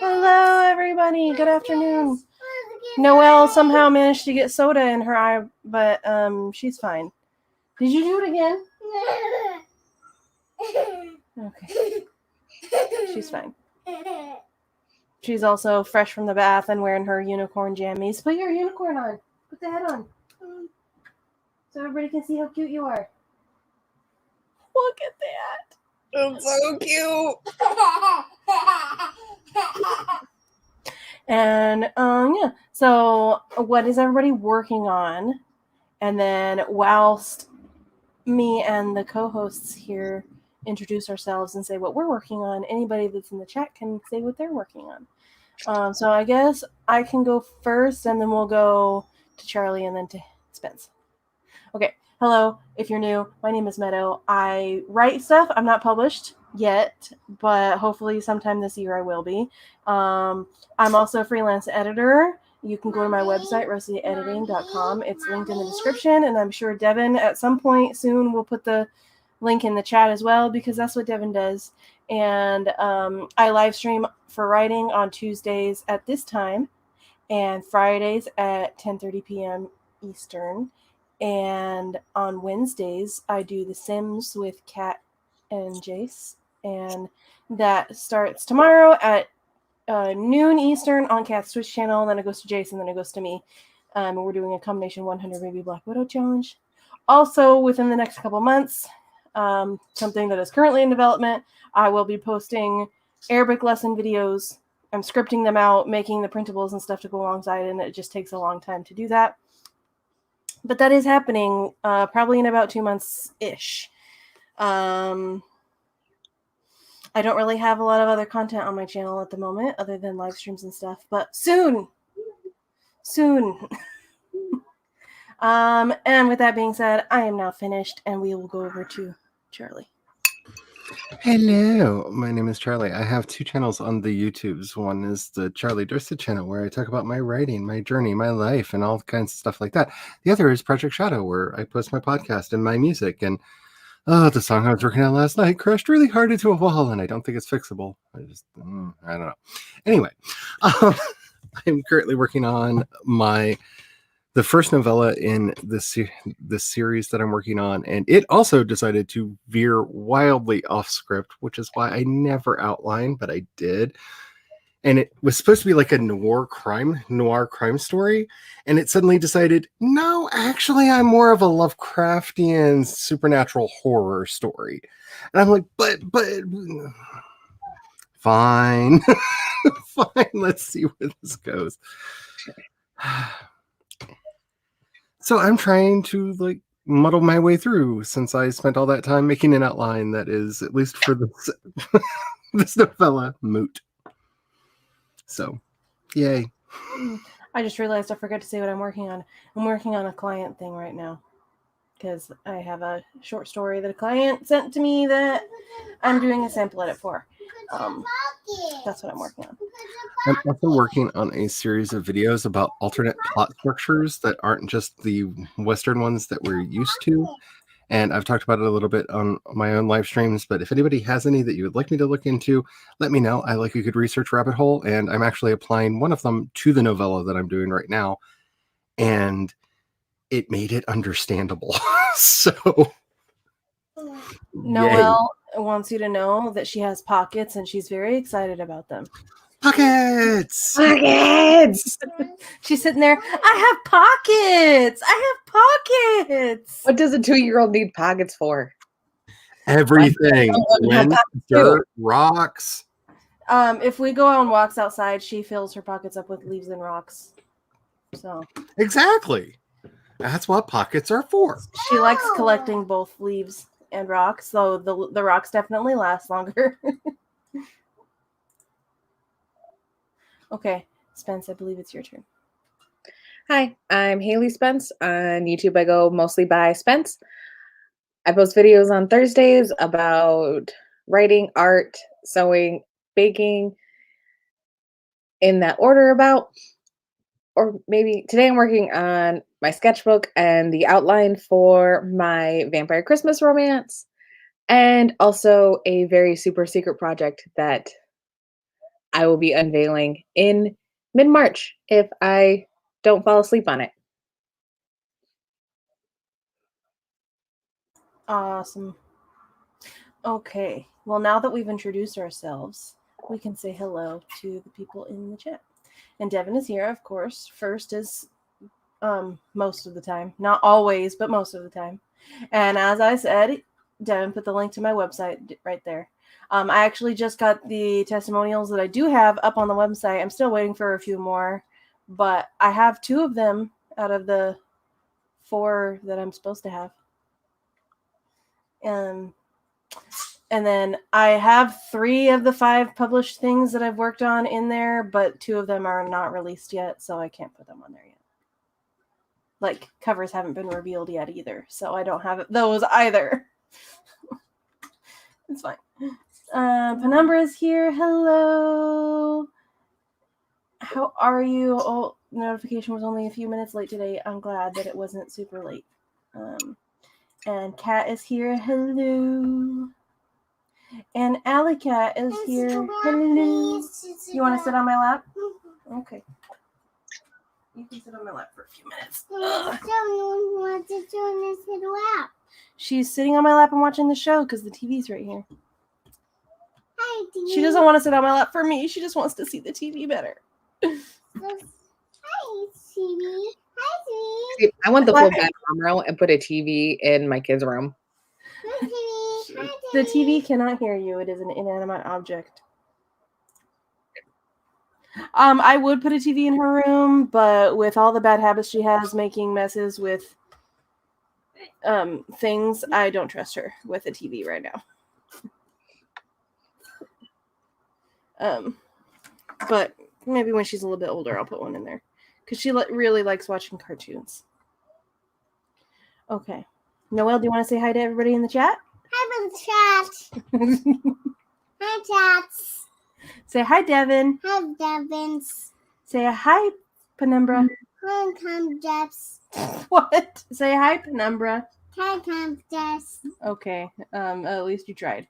Hello, everybody. Good afternoon. Noelle somehow managed to get soda in her eye, but she's fine. Did you do it again? Okay. She's fine. She's also fresh from the bath and wearing her unicorn jammies. Put your unicorn on. Put the head on. So everybody can see how cute you are. Look at that. It's so cute. And yeah. So what is everybody working on? And then whilst me and the co-hosts here introduce ourselves and say what we're working on, anybody that's in the chat can say what they're working on. So I guess I can go first, and then we'll go to Charlie and then to Spence. Okay. Hello. If you're new, my name is Meadow. I write stuff. I'm not published yet, but hopefully sometime this year I will be. I'm also a freelance editor. You can go to my website, rosieediting.com. It's linked in the description, and I'm sure Devin at some point soon will put the link in the chat as well, because that's what Devin does. And I live stream for writing on Tuesdays at this time and Fridays at 10:30 p.m. Eastern. And on Wednesdays, I do The Sims with Kat and Jace. And that starts tomorrow at noon Eastern on Kat's Twitch channel. And then it goes to Jace, and then it goes to me. We're doing a combination 100 Baby Black Widow challenge. Also, within the next couple months, something that is currently in development, I will be posting Arabic lesson videos. I'm scripting them out, making the printables and stuff to go alongside, and it just takes a long time to do that. But that is happening probably in about 2 months-ish. I don't really have a lot of other content on my channel at the moment other than live streams and stuff, but soon. And with that being said, I am now finished, and we will go over to Charlie. Hello, my name is Charlie. I have 2 channels on the YouTubes. One is the Charlie Durst channel, where I talk about my writing, my journey, my life, and all kinds of stuff like that. The other is Project Shadow, where I post my podcast and my music. And the song I was working on last night crashed really hard into a wall, and I don't think it's fixable. I don't know. Anyway, I'm currently working on the first novella in the series that I'm working on, and it also decided to veer wildly off script, which is why I never outlined, but I did. And it was supposed to be like a noir crime story, and it suddenly decided, no, actually, I'm more of a Lovecraftian supernatural horror story. And I'm like, but fine, fine, let's see where this goes. So I'm trying to muddle my way through, since I spent all that time making an outline that is, at least for this novella, moot. So, yay. I just realized I forgot to say what I'm working on. I'm working on a client thing right now, because I have a short story that a client sent to me that I'm doing a sample edit for. That's what I'm working on. I'm also working on a series of videos about alternate plot structures that aren't just the Western ones that we're used to. And I've talked about it a little bit on my own live streams, but if anybody has any that you would like me to look into, let me know. I like a good research rabbit hole, and I'm actually applying one of them to the novella that I'm doing right now. And it made it understandable. So Noelle wants you to know that she has pockets, and she's very excited about them. Pockets! She's sitting there. I have pockets. What does a 2-year-old need pockets for? Everything. Wind, dirt, rocks. If we go on walks outside, she fills her pockets up with leaves and rocks. So exactly. That's what pockets are for. She likes collecting both leaves and rocks, so the rocks definitely last longer. Okay, Spence, I believe it's your turn. Hi, I'm Haley Spence. On YouTube, I go mostly by Spence. I post videos on Thursdays about writing, art, sewing, baking, in that order about. Or maybe today I'm working on my sketchbook and the outline for my Vampire Christmas romance, and also a very super secret project that I will be unveiling in mid-March if I don't fall asleep on it. Awesome. Okay. Well, now that we've introduced ourselves, we can say hello to the people in the chat. And Devin is here, of course. First is most of the time. Not always, but most of the time. And as I said, Devin put the link to my website right there. I actually just got the testimonials that I do have up on the website. I'm still waiting for a few more, but I have 2 of them out of the 4 that I'm supposed to have. And then I have 3 of the 5 published things that I've worked on in there, but 2 of them are not released yet, so I can't put them on there yet. Like, covers haven't been revealed yet either, so I don't have those either. It's fine. Penumbra's here. Hello. How are you? Oh, notification was only a few minutes late today. I'm glad that it wasn't super late. And Kat is here. Hello. And Alley Cat is here. Hello. You want to sit on my lap? Okay. You can sit on my lap for a few minutes. She's sitting on my lap and watching the show because the TV's right here. Hi, She doesn't want to sit on my lap for me. She just wants to see the TV better. Hi, TV. Hi, TV. See, I want the full Meadow Lamoreaux and put a TV in my kids' room. Hi, TV. Hi, The TV cannot hear you. It is an inanimate object. I would put a TV in her room, but with all the bad habits she has making messes with things, I don't trust her with a TV right now. But maybe when she's a little bit older, I'll put one in there because she really likes watching cartoons. Okay, Noelle, do you want to say hi to everybody in the chat? Hi, chat. Hi, chats. Say hi, Devin. Hi, Devins. Say hi, Penumbra. Hi, Jets. What? Say hi, Penumbra. Hi, Jets. Okay. At least you tried.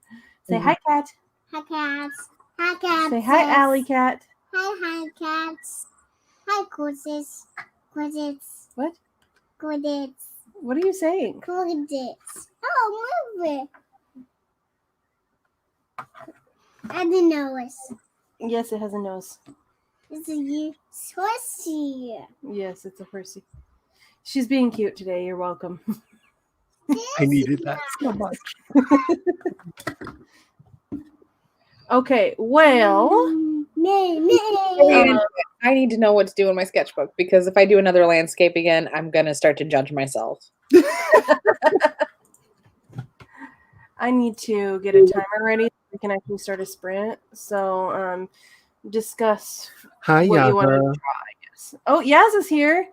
Say hi, Cat. Hi, cats. Hi, cats. Say hi, Alley Cat. Hi, cats. Hi, Quizzes. What? Quidditch. What are you saying? Quidditch. Oh, move it. I didn't know it. Yes, it has a nose. It's a horsey. Yes, it's a horsey. She's being cute today. You're welcome. I needed that so much. Okay, well. I need to know what to do in my sketchbook because if I do another landscape again, I'm going to start to judge myself. I need to get a timer ready so we can actually start a sprint. So, discuss Hi, what Yaza. you want to try, I guess. Oh, Yaza's here.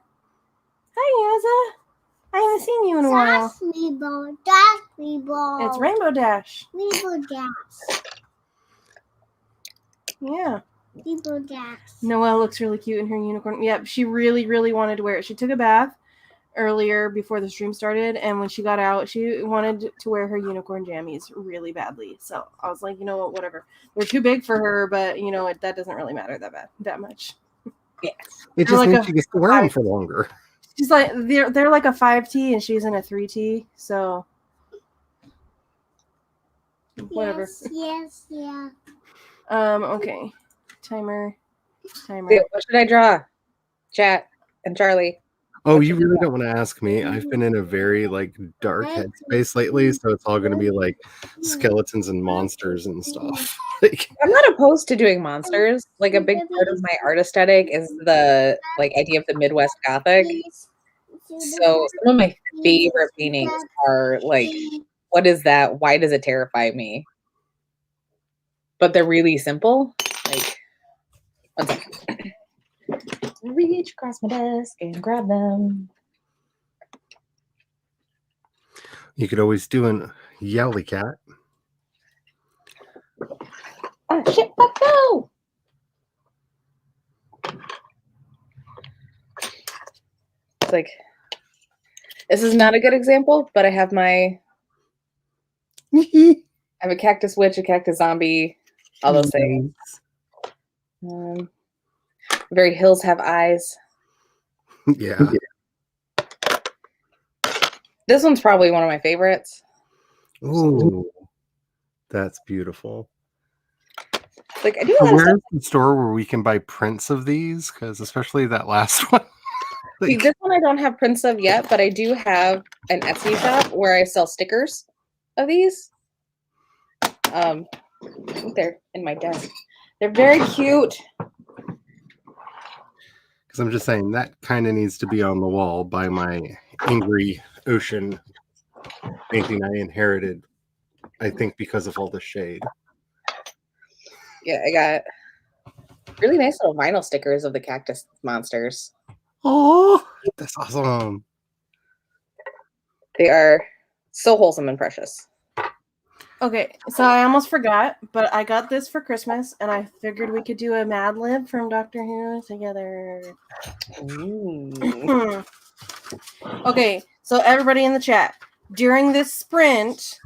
Hi, Yaza. I haven't seen you in a while. It's Rainbow Dash. Rainbow Dash. Yeah. Rainbow Dash. Noelle looks really cute in her unicorn. Yep, she really, really wanted to wear it. She took a bath earlier before the stream started, and when she got out, she wanted to wear her unicorn jammies really badly. So I was like, you know what, whatever. They're too big for her, but you know that doesn't really matter that much. Yeah. It just means she gets to wear them for longer. She's like they're like a 5T and she's in a 3T, so whatever. Yes, yeah. Okay. Timer. What should I draw? Chat and Charlie. Oh, you really don't want to ask me. I've been in a very dark headspace lately, so it's all going to be like skeletons and monsters and stuff. I'm not opposed to doing monsters. Like a big part of my art aesthetic is the idea of the Midwest Gothic. So some of my favorite paintings are what is that? Why does it terrify me? But they're really simple. One second. Reach across my desk and grab them. You could always do an Yowly Cat. Oh shit! Fuck no! It's this is not a good example, but I have I have a cactus witch, a cactus zombie, all those things. Very hills have eyes. Yeah. This one's probably one of my favorites. Ooh, that's beautiful. Like I do a lot of Where's stuff. the store where we can buy prints of these? Because especially that last one. See, this one I don't have prints of yet, but I do have an Etsy shop where I sell stickers of these. I think they're in my desk. They're very cute. Because I'm just saying that kind of needs to be on the wall by my angry ocean painting I inherited, I think, because of all the shade. Yeah, I got really nice little vinyl stickers of the cactus monsters. Oh, that's awesome. They are so wholesome and precious. Okay, so I almost forgot, but I got this for Christmas, and I figured we could do a Mad Lib from Doctor Who together. Ooh. Okay, so everybody in the chat, during this sprint,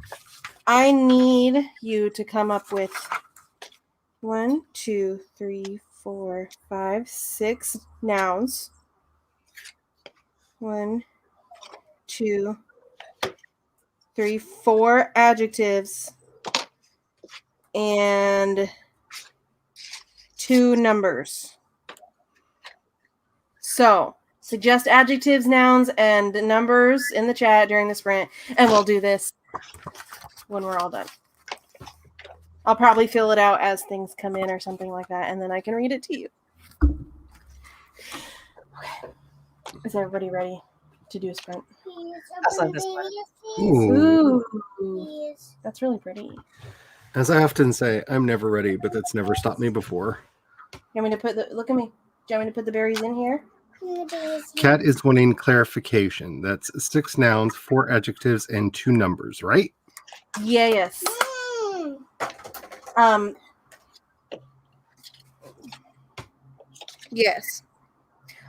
I need you to come up with 1, 2, 3, 4, 5, 6 nouns. 1, 2, 3, 4 adjectives, and 2 numbers. So, suggest adjectives, nouns, and numbers in the chat during the sprint, and we'll do this when we're all done. I'll probably fill it out as things come in or something like that, and then I can read it to you. Okay. Is everybody ready to do a sprint? I'll send this one. Ooh. Ooh, that's really pretty. As I often say, I'm never ready, but that's never stopped me before. You want me to put the, look at me. Do you want me to put the berries in here? Kat is wanting clarification. That's 6 nouns, 4 adjectives, and 2 numbers, right? Yeah, yes. Yes.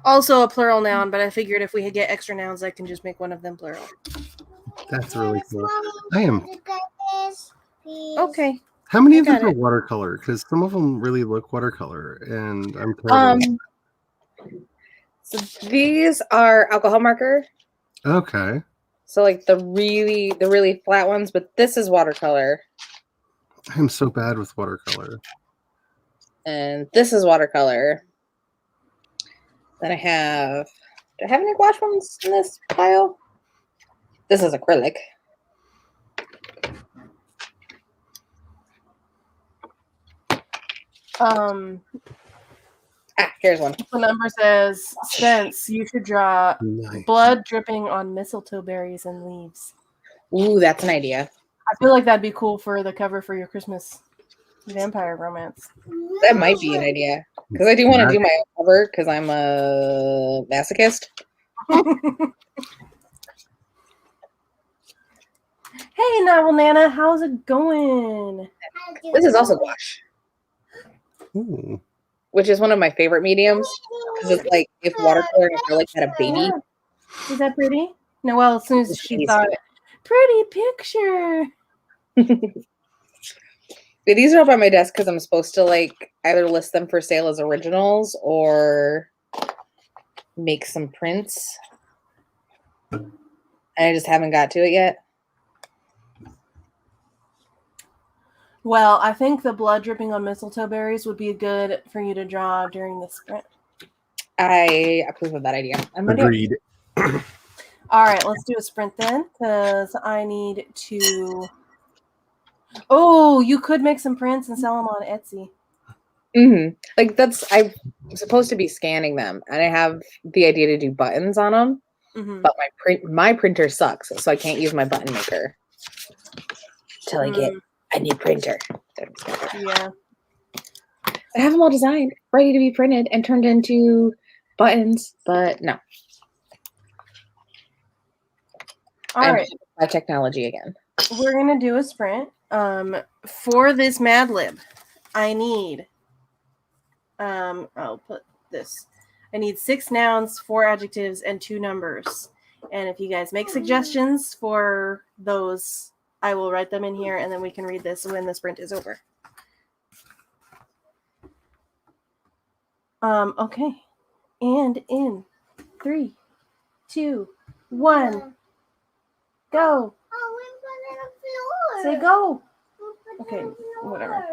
Also a plural noun, but I figured if we could get extra nouns, I can just make one of them plural. That's really cool. I am. Okay. How many I of these got are it. watercolor? Because some of them really look watercolor, and I'm terrible. So these are alcohol marker. Okay. So like the really flat ones, but this is watercolor. I'm so bad with watercolor. And this is watercolor. Then I have, do I have any gouache ones in this pile? This is acrylic. Here's one. The number says, Spence, you should draw Nice. blood dripping on mistletoe berries and leaves. Ooh, that's an idea. I feel like that'd be cool for the cover for your Christmas vampire romance. That might be an idea. Because I do want to do my own cover because I'm a masochist. Hey, Novel Nana, how's it going? This is also gouache, Ooh. which is one of my favorite mediums because it's like if watercolor and acrylic had a baby. Yeah. Is that pretty? No, well, as soon as she thought, pretty picture. These are up on my desk because I'm supposed to like either list them for sale as originals or make some prints. And I just haven't got to it yet. Well, I think the blood dripping on mistletoe berries would be good for you to draw during the sprint. I approve of that idea. I'm Agreed. All right, let's do a sprint then, because I need to... Oh, you could make some prints and sell them on Etsy. Mm-hmm. Like I'm supposed to be scanning them, and I have the idea to do buttons on them, but my printer sucks, so I can't use my button maker till I get a new printer. Yeah. I have them all designed, ready to be printed and turned into buttons, but no. All right. My technology again. We're gonna do a sprint. For this Mad Lib, I need. I'll put this. I need 6 nouns, 4 adjectives, and 2 numbers. And if you guys make suggestions for those, I will write them in here, and then we can read this when the sprint is over. Okay. And in 3, 2, 1, go. Oh, we put it on the floor. Say go. We put it Okay, on the floor. whatever.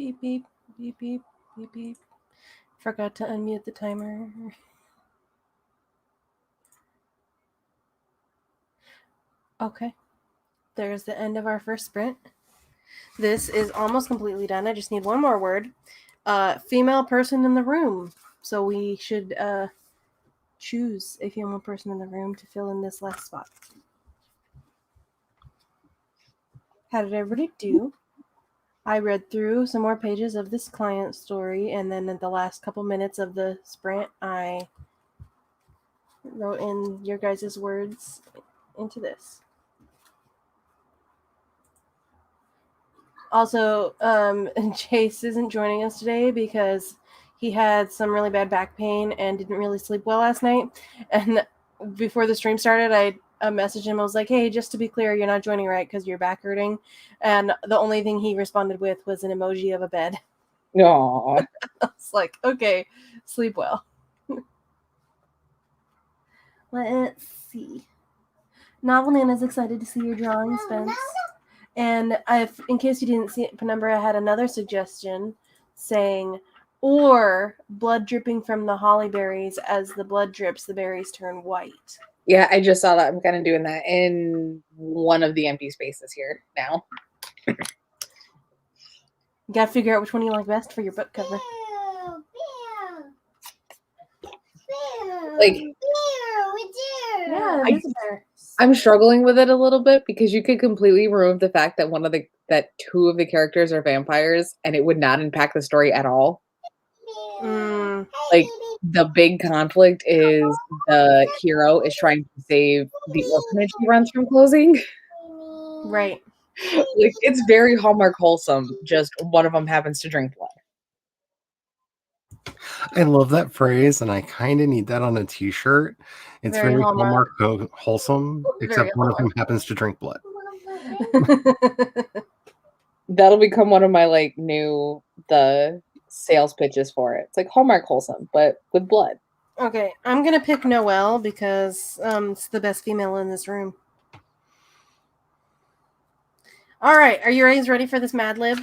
Beep, beep, beep, beep, beep, beep. Forgot to unmute the timer. Okay. There's the end of our first sprint. This is almost completely done. I just need one more word. Female person in the room. So we should choose a female person in the room to fill in this last spot. How did everybody do? I read through some more pages of this client story, and then in the last couple minutes of the sprint, I wrote in your guys' words into this. Also, Chase isn't joining us today because he had some really bad back pain and didn't really sleep well last night. And before the stream started, I messaged him. I was like, hey, just to be clear, you're not joining, right? Because your back hurting. And the only thing he responded with was an emoji of a bed. Aww. I was like, okay, sleep well. Let's see. Novel Nana's excited to see your drawing, Spence. And in case you didn't see it, Penumbra had another suggestion saying, or blood dripping from the holly berries. As the blood drips, the berries turn white. Yeah, I just saw that. I'm kind of doing that in one of the empty spaces here now. You gotta figure out which one you like best for your book cover. Like, Yeah, it is a bear. I'm struggling with it a little bit because you could completely remove the fact that two of the characters are vampires and it would not impact the story at all. Like, the big conflict is the hero is trying to save the orphanage he runs from closing. Right. Like, it's very Hallmark wholesome. Just one of them happens to drink blood. I love that phrase, and I kind of need that on a T-shirt. It's very Hallmark wholesome, except one of them happens to drink blood. That'll become one of my the sales pitches for it. It's like Hallmark wholesome, but with blood. Okay, I'm gonna pick Noelle because it's the best female in this room. All right, are you guys ready for this Mad Lib?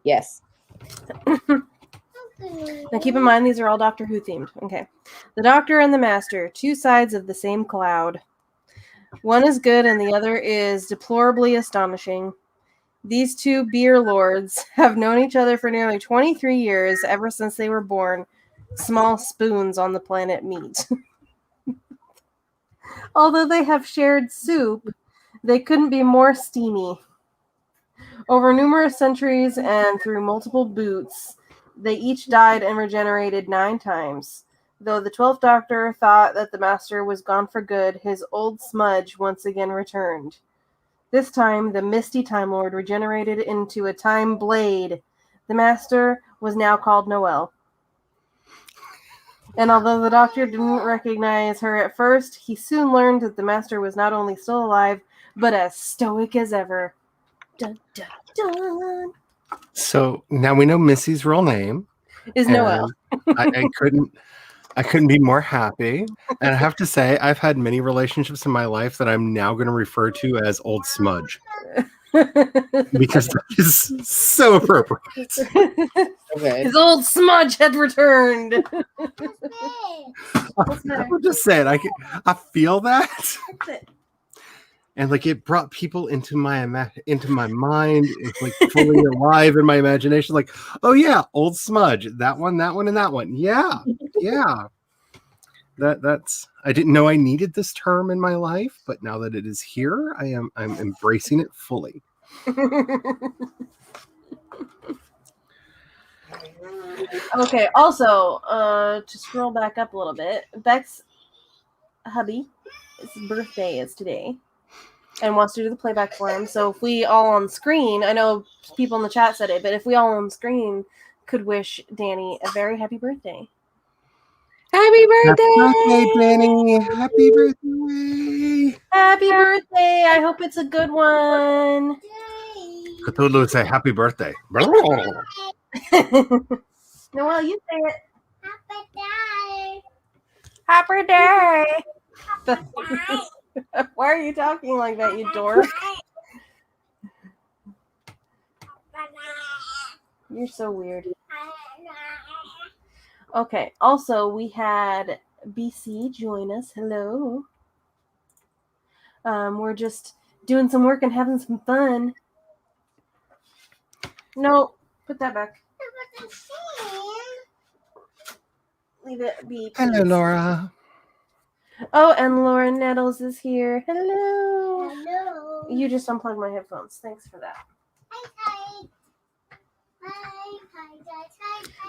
Yes. Now keep in mind these are all Doctor Who themed. Okay. The Doctor and the Master, two sides of the same cloud. One is good and the other is deplorably astonishing. These two beer lords have known each other for nearly 23 years, ever since they were born. Small spoons on the planet meet. Although they have shared soup, they couldn't be more steamy. Over numerous centuries and through multiple boots, they each died and regenerated 9 times. Though the 12th Doctor thought that the Master was gone for good, his old smudge once again returned. This time, the Misty Time Lord regenerated into a Time Blade. The Master was now called Noelle. And although the Doctor didn't recognize her at first, he soon learned that the Master was not only still alive, but as stoic as ever. Dun, dun, dun. So now we know Missy's real name Is Noelle. I couldn't be more happy. And I have to say, I've had many relationships in my life that I'm now going to refer to as Old Smudge. Because that is so appropriate. Okay. His old smudge had returned. I'm just saying, I feel that. And it brought people into my mind. It's fully alive in my imagination. Oh yeah, Old Smudge. That one, and that one. Yeah. That's. I didn't know I needed this term in my life, but now that it is here, I'm embracing it fully. Okay. Also, to scroll back up a little bit, Beck's hubby, his birthday is today. And wants to do the playback for him. So if we all on screen, I know people in the chat said it, but if we all on screen could wish Danny a very happy birthday. Happy birthday! Happy birthday, Danny! Happy birthday! Happy birthday! I hope it's a good one. Cthulhu would say happy birthday. Noelle, you say it. Happy day! Why are you talking like that, you dork? You're so weird. Okay. Also, we had BC join us. Hello. We're just doing some work and having some fun. No, put that back. Leave it be. Please. Hello, Laura. Oh, and Lauren Nettles is here. Hello. Hello. You just unplugged my headphones. Thanks for that. Hi. Hi. I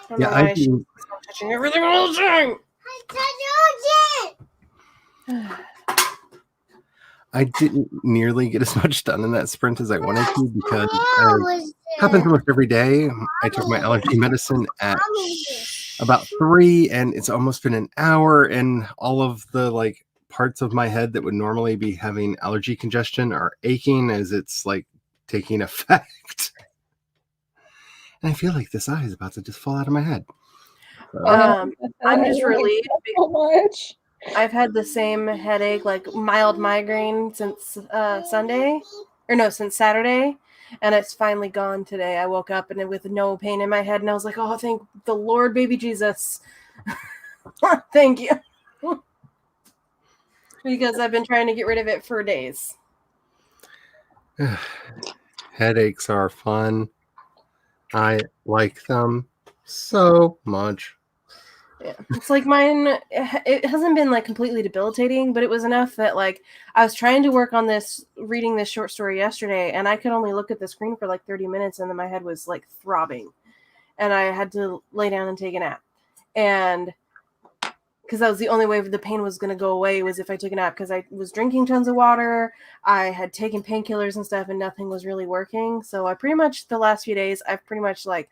don't Yeah, know I why she's didn't, touching everything all the time. I didn't nearly get as much done in that sprint as I wanted to because happens almost every day. I took my allergy medicine at about 3, and it's almost been an hour, and all of the like parts of my head that would normally be having allergy congestion are aching as it's like taking effect. And I feel like this eye is about to just fall out of my head. I'm just relieved. So much. I've had the same headache, like mild migraine, since since Saturday, and it's finally gone today. I woke up and with no pain in my head, and I was like, "Oh, thank the Lord, baby Jesus, thank you," because I've been trying to get rid of it for days. Headaches are fun. I like them so much. Yeah, it's like mine. It hasn't been like completely debilitating, but it was enough that like I was trying to work on reading this short story yesterday, and I could only look at the screen for like 30 minutes, and then my head was like throbbing, and I had to lay down and take a nap, and because that was the only way the pain was going to go away was if I took a nap, because I was drinking tons of water, I had taken painkillers and stuff, and nothing was really working. So I pretty much the last few days I've pretty much like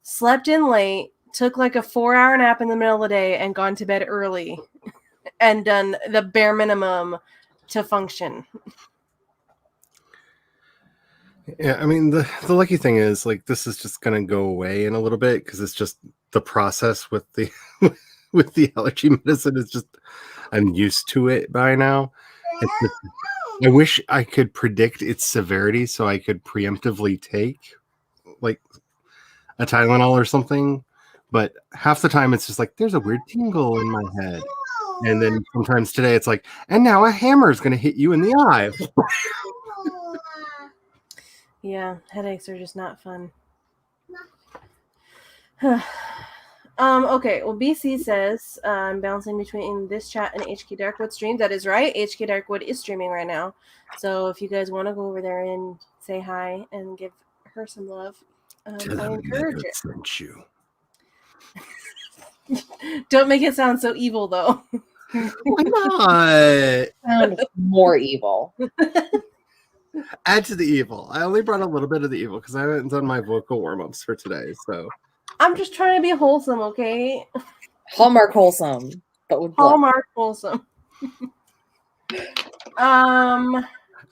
slept in late, took like a 4-hour nap in the middle of the day, and gone to bed early and done the bare minimum to function. Yeah, I mean the lucky thing is like this is just gonna go away in a little bit because it's just the process with the with the allergy medicine is just I'm used to it by now. It's just, I wish I could predict its severity so I could preemptively take like a Tylenol or something, but half the time it's just like there's a weird tingle in my head. And then sometimes today it's like, and now a hammer is going to hit you in the eye. Yeah, headaches are just not fun. Okay, well, BC says I'm bouncing between this chat and HK Darkwood stream. That is right. HK Darkwood is streaming right now. So if you guys want to go over there and say hi and give her some love, I encourage it. Sent you. Don't make it sound so evil, though. Why not? Sound more evil. Add to the evil. I only brought a little bit of the evil because I haven't done my vocal warm-ups for today. So I'm just trying to be wholesome, okay? Hallmark wholesome, but with blood. Hallmark wholesome.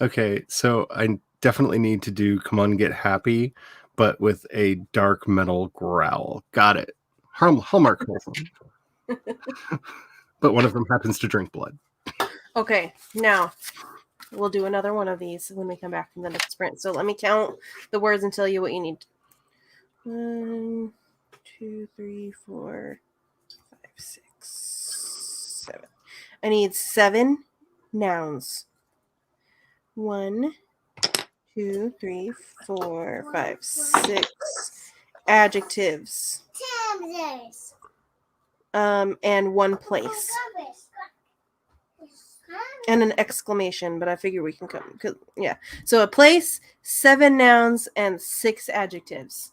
okay, so I definitely need to do "Come On Get Happy," but with a dark metal growl. Got it. Hallmark wholesome. But one of them happens to drink blood. Okay, now we'll do another one of these when we come back from the next sprint. So let me count the words and tell you what you need. 1, 2, 3, 4, 5, 6, 7. I need 7 nouns. 1, 2, 3, 4, 5, 6 adjectives. And 1 place. And an exclamation, but I figure we can come. Yeah. So a place, 7 nouns, and 6 adjectives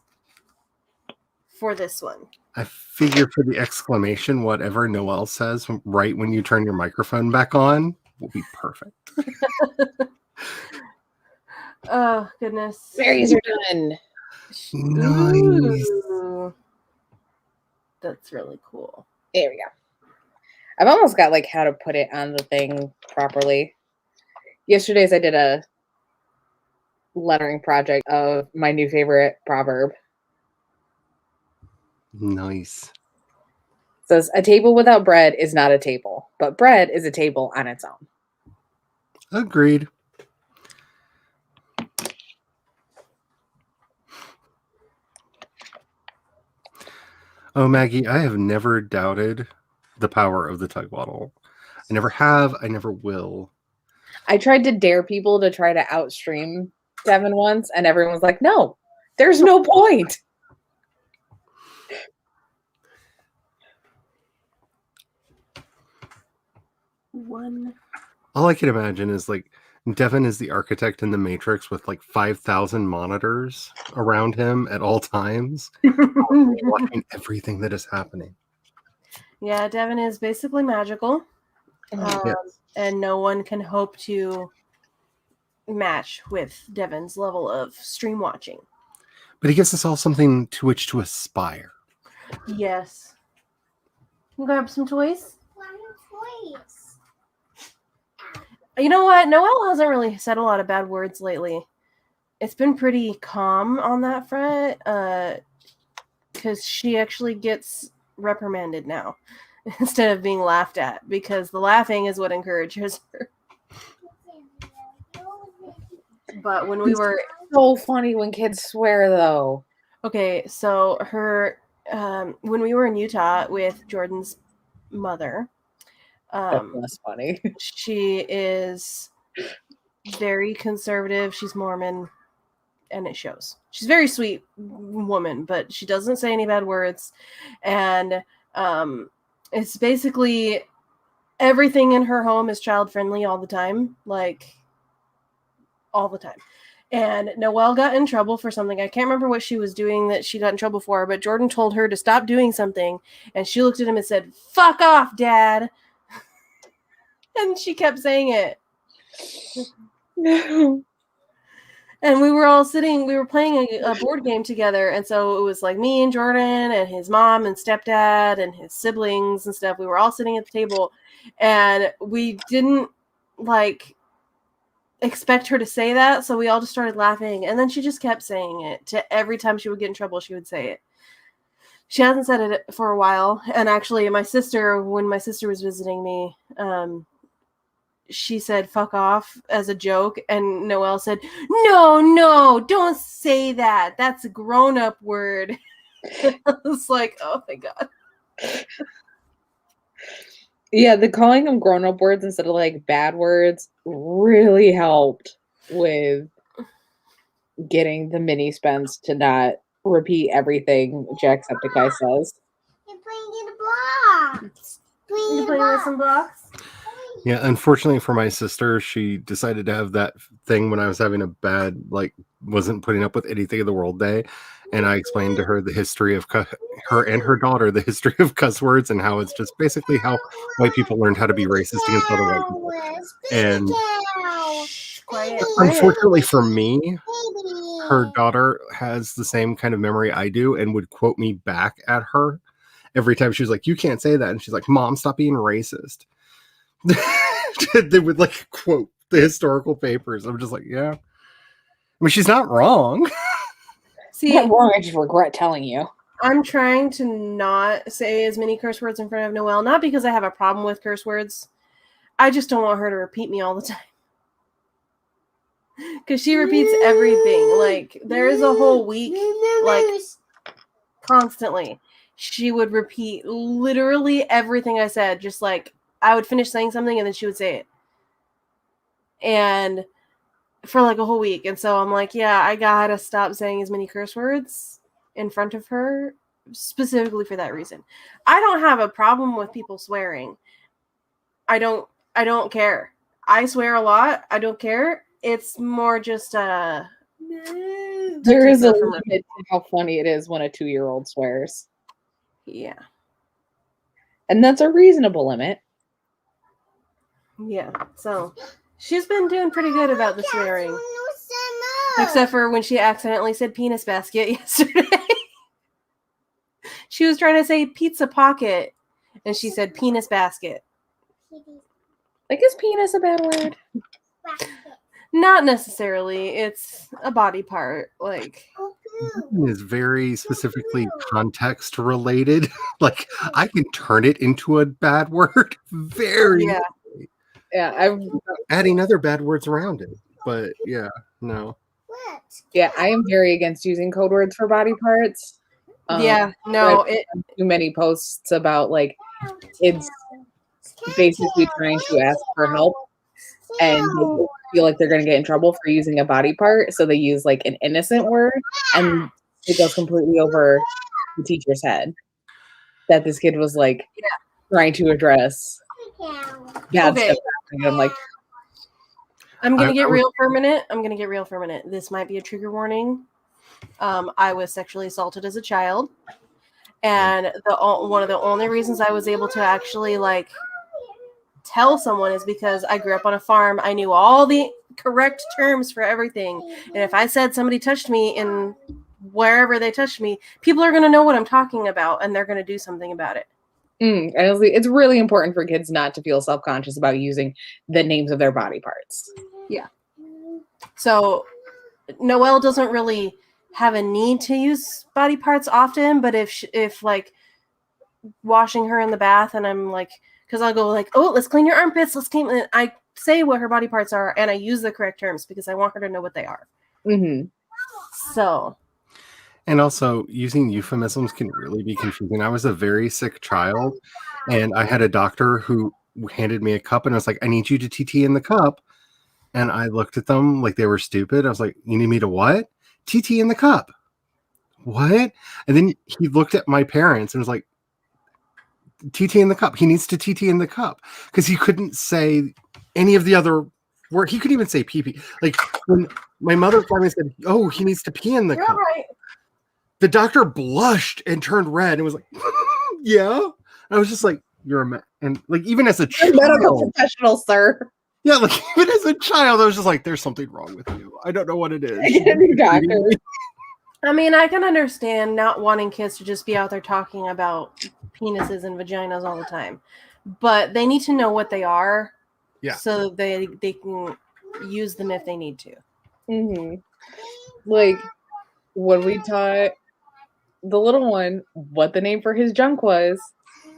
for this one. I figure for the exclamation, whatever Noelle says right when you turn your microphone back on will be perfect. Oh, goodness. Berries are done. Nice. Ooh. That's really cool. There we go. I've almost got like how to put it on the thing properly. Yesterday's I did a lettering project of my new favorite proverb. Nice. It says, a table without bread is not a table, but bread is a table on its own. Agreed. Oh, Maggie, I have never doubted the power of the tug bottle. I never have. I never will. I tried to dare people to try to outstream Devin once, and everyone was like, no, there's no point. One. All I can imagine is like Devin is the architect in the Matrix with like 5,000 monitors around him at all times, watching everything that is happening. Yeah, Devin is basically magical. Yes. And no one can hope to match with Devin's level of stream watching. But he gives us all something to which to aspire. Yes. You grab some toys? Toys. You know what? Noelle hasn't really said a lot of bad words lately. It's been pretty calm on that front, because she actually gets reprimanded now instead of being laughed at, because the laughing is what encourages her. But when we were So funny when kids swear, though. okay, so her when we were in Utah with Jordan's mother, That's funny. she is very conservative. She's Mormon, and it shows. She's a very sweet woman, but she doesn't say any bad words, and it's basically everything in her home is child friendly all the time, like all the time. And Noelle got in trouble for something. I can't remember what she was doing that she got in trouble for, but Jordan told her to stop doing something, and she looked at him and said, "Fuck off, Dad." And she kept saying it. And we were all sitting, we were playing a board game together, and so it was like me and Jordan and his mom and stepdad and his siblings and stuff. We were all sitting at the table, and we didn't like expect her to say that, so we all just started laughing, and then she just kept saying it. To every time she would get in trouble, she would say it. She hasn't said it for a while, and actually my sister, when my sister was visiting me, she said "fuck off" as a joke, and Noelle said, no, don't say that, that's a grown-up word. I was like, oh my god. Yeah, the calling them grown-up words instead of like bad words really helped with getting the mini Spence to not repeat everything Jacksepticeye says. You're playing in the blocks. You playing with some blocks? Yeah, unfortunately for my sister, she decided to have that thing when I was having a bad, like, wasn't putting up with anything in the world day. And I explained to her the history of her and her daughter, the history of cuss words, and how it's just basically how white people learned how to be racist against other white people. And Quiet. unfortunately for me, her daughter has the same kind of memory I do and would quote me back at her every time she was like, "You can't say that." And she's like, "Mom, stop being racist." They would like quote the historical papers. I'm just like, yeah. I mean, she's not wrong. See, Not wrong, I just regret telling you. I'm trying to not say as many curse words in front of Noelle, not because I have a problem with curse words. I just don't want her to repeat me all the time. Because she repeats everything. Like, there is a whole week, like, constantly. She would repeat literally everything I said. Just like, I would finish saying something and then she would say it. And for like a whole week. And so I'm like, yeah, I gotta stop saying as many curse words in front of her, specifically for that reason. I don't have a problem with people swearing. I don't care. I swear a lot. I don't care. It's more just there is a limit to how funny it is when a 2-year-old swears. Yeah. And that's a reasonable limit. Yeah. So she's been doing pretty good about the swearing. Except for when she accidentally said penis basket yesterday. She was trying to say pizza pocket and she said penis basket. Like, is penis a bad word? Not necessarily. It's a body part. Like, Is very specifically context related. Like, I can turn it into a bad word very easily. Yeah, I'm adding other bad words around it. But yeah, no. Yeah, I am very against using code words for body parts. Yeah, no, too many posts about like kids basically trying to ask for help and they feel like they're going to get in trouble for using a body part, so they use like an innocent word, and it goes completely over the teacher's head that this kid was like trying to address bad Okay. stuff happening. I'm like, I'm gonna get real for a minute. This might be a trigger warning. I was sexually assaulted as a child, and one of the only reasons I was able to actually like tell someone is because I grew up on a farm. I knew all the correct terms for everything, and if I said somebody touched me in wherever they touched me, people are gonna know what I'm talking about, and they're gonna do something about it. Honestly, it's really important for kids not to feel self-conscious about using the names of their body parts. Yeah. So Noelle doesn't really have a need to use body parts often, but if like washing her in the bath and I'm like, because I'll go like, oh, let's clean your armpits, let's clean. And I say what her body parts are, and I use the correct terms because I want her to know what they are. Mm-hmm. So. And also, using euphemisms can really be confusing. I was a very sick child, and I had a doctor who handed me a cup and was like, I need you to TT in the cup. And I looked at them like they were stupid. I was like, you need me to what? TT in the cup. What? And then he looked at my parents and was like, TT in the cup. He needs to TT in the cup. Because he couldn't say any of the other word. He couldn't even say pee. Like when my mother finally said, oh, he needs to pee in the cup. Right. The doctor blushed and turned red and was like, yeah. And I was just like, you're a and like even as a child, medical professional, sir. Yeah, like even as a child, I was just like, there's something wrong with you. I don't know what it is. Doctor. I mean, I can understand not wanting kids to just be out there talking about penises and vaginas all the time, but they need to know what they are, so they can use them if they need to. Mm-hmm. Like when we taught the little one what the name for his junk was,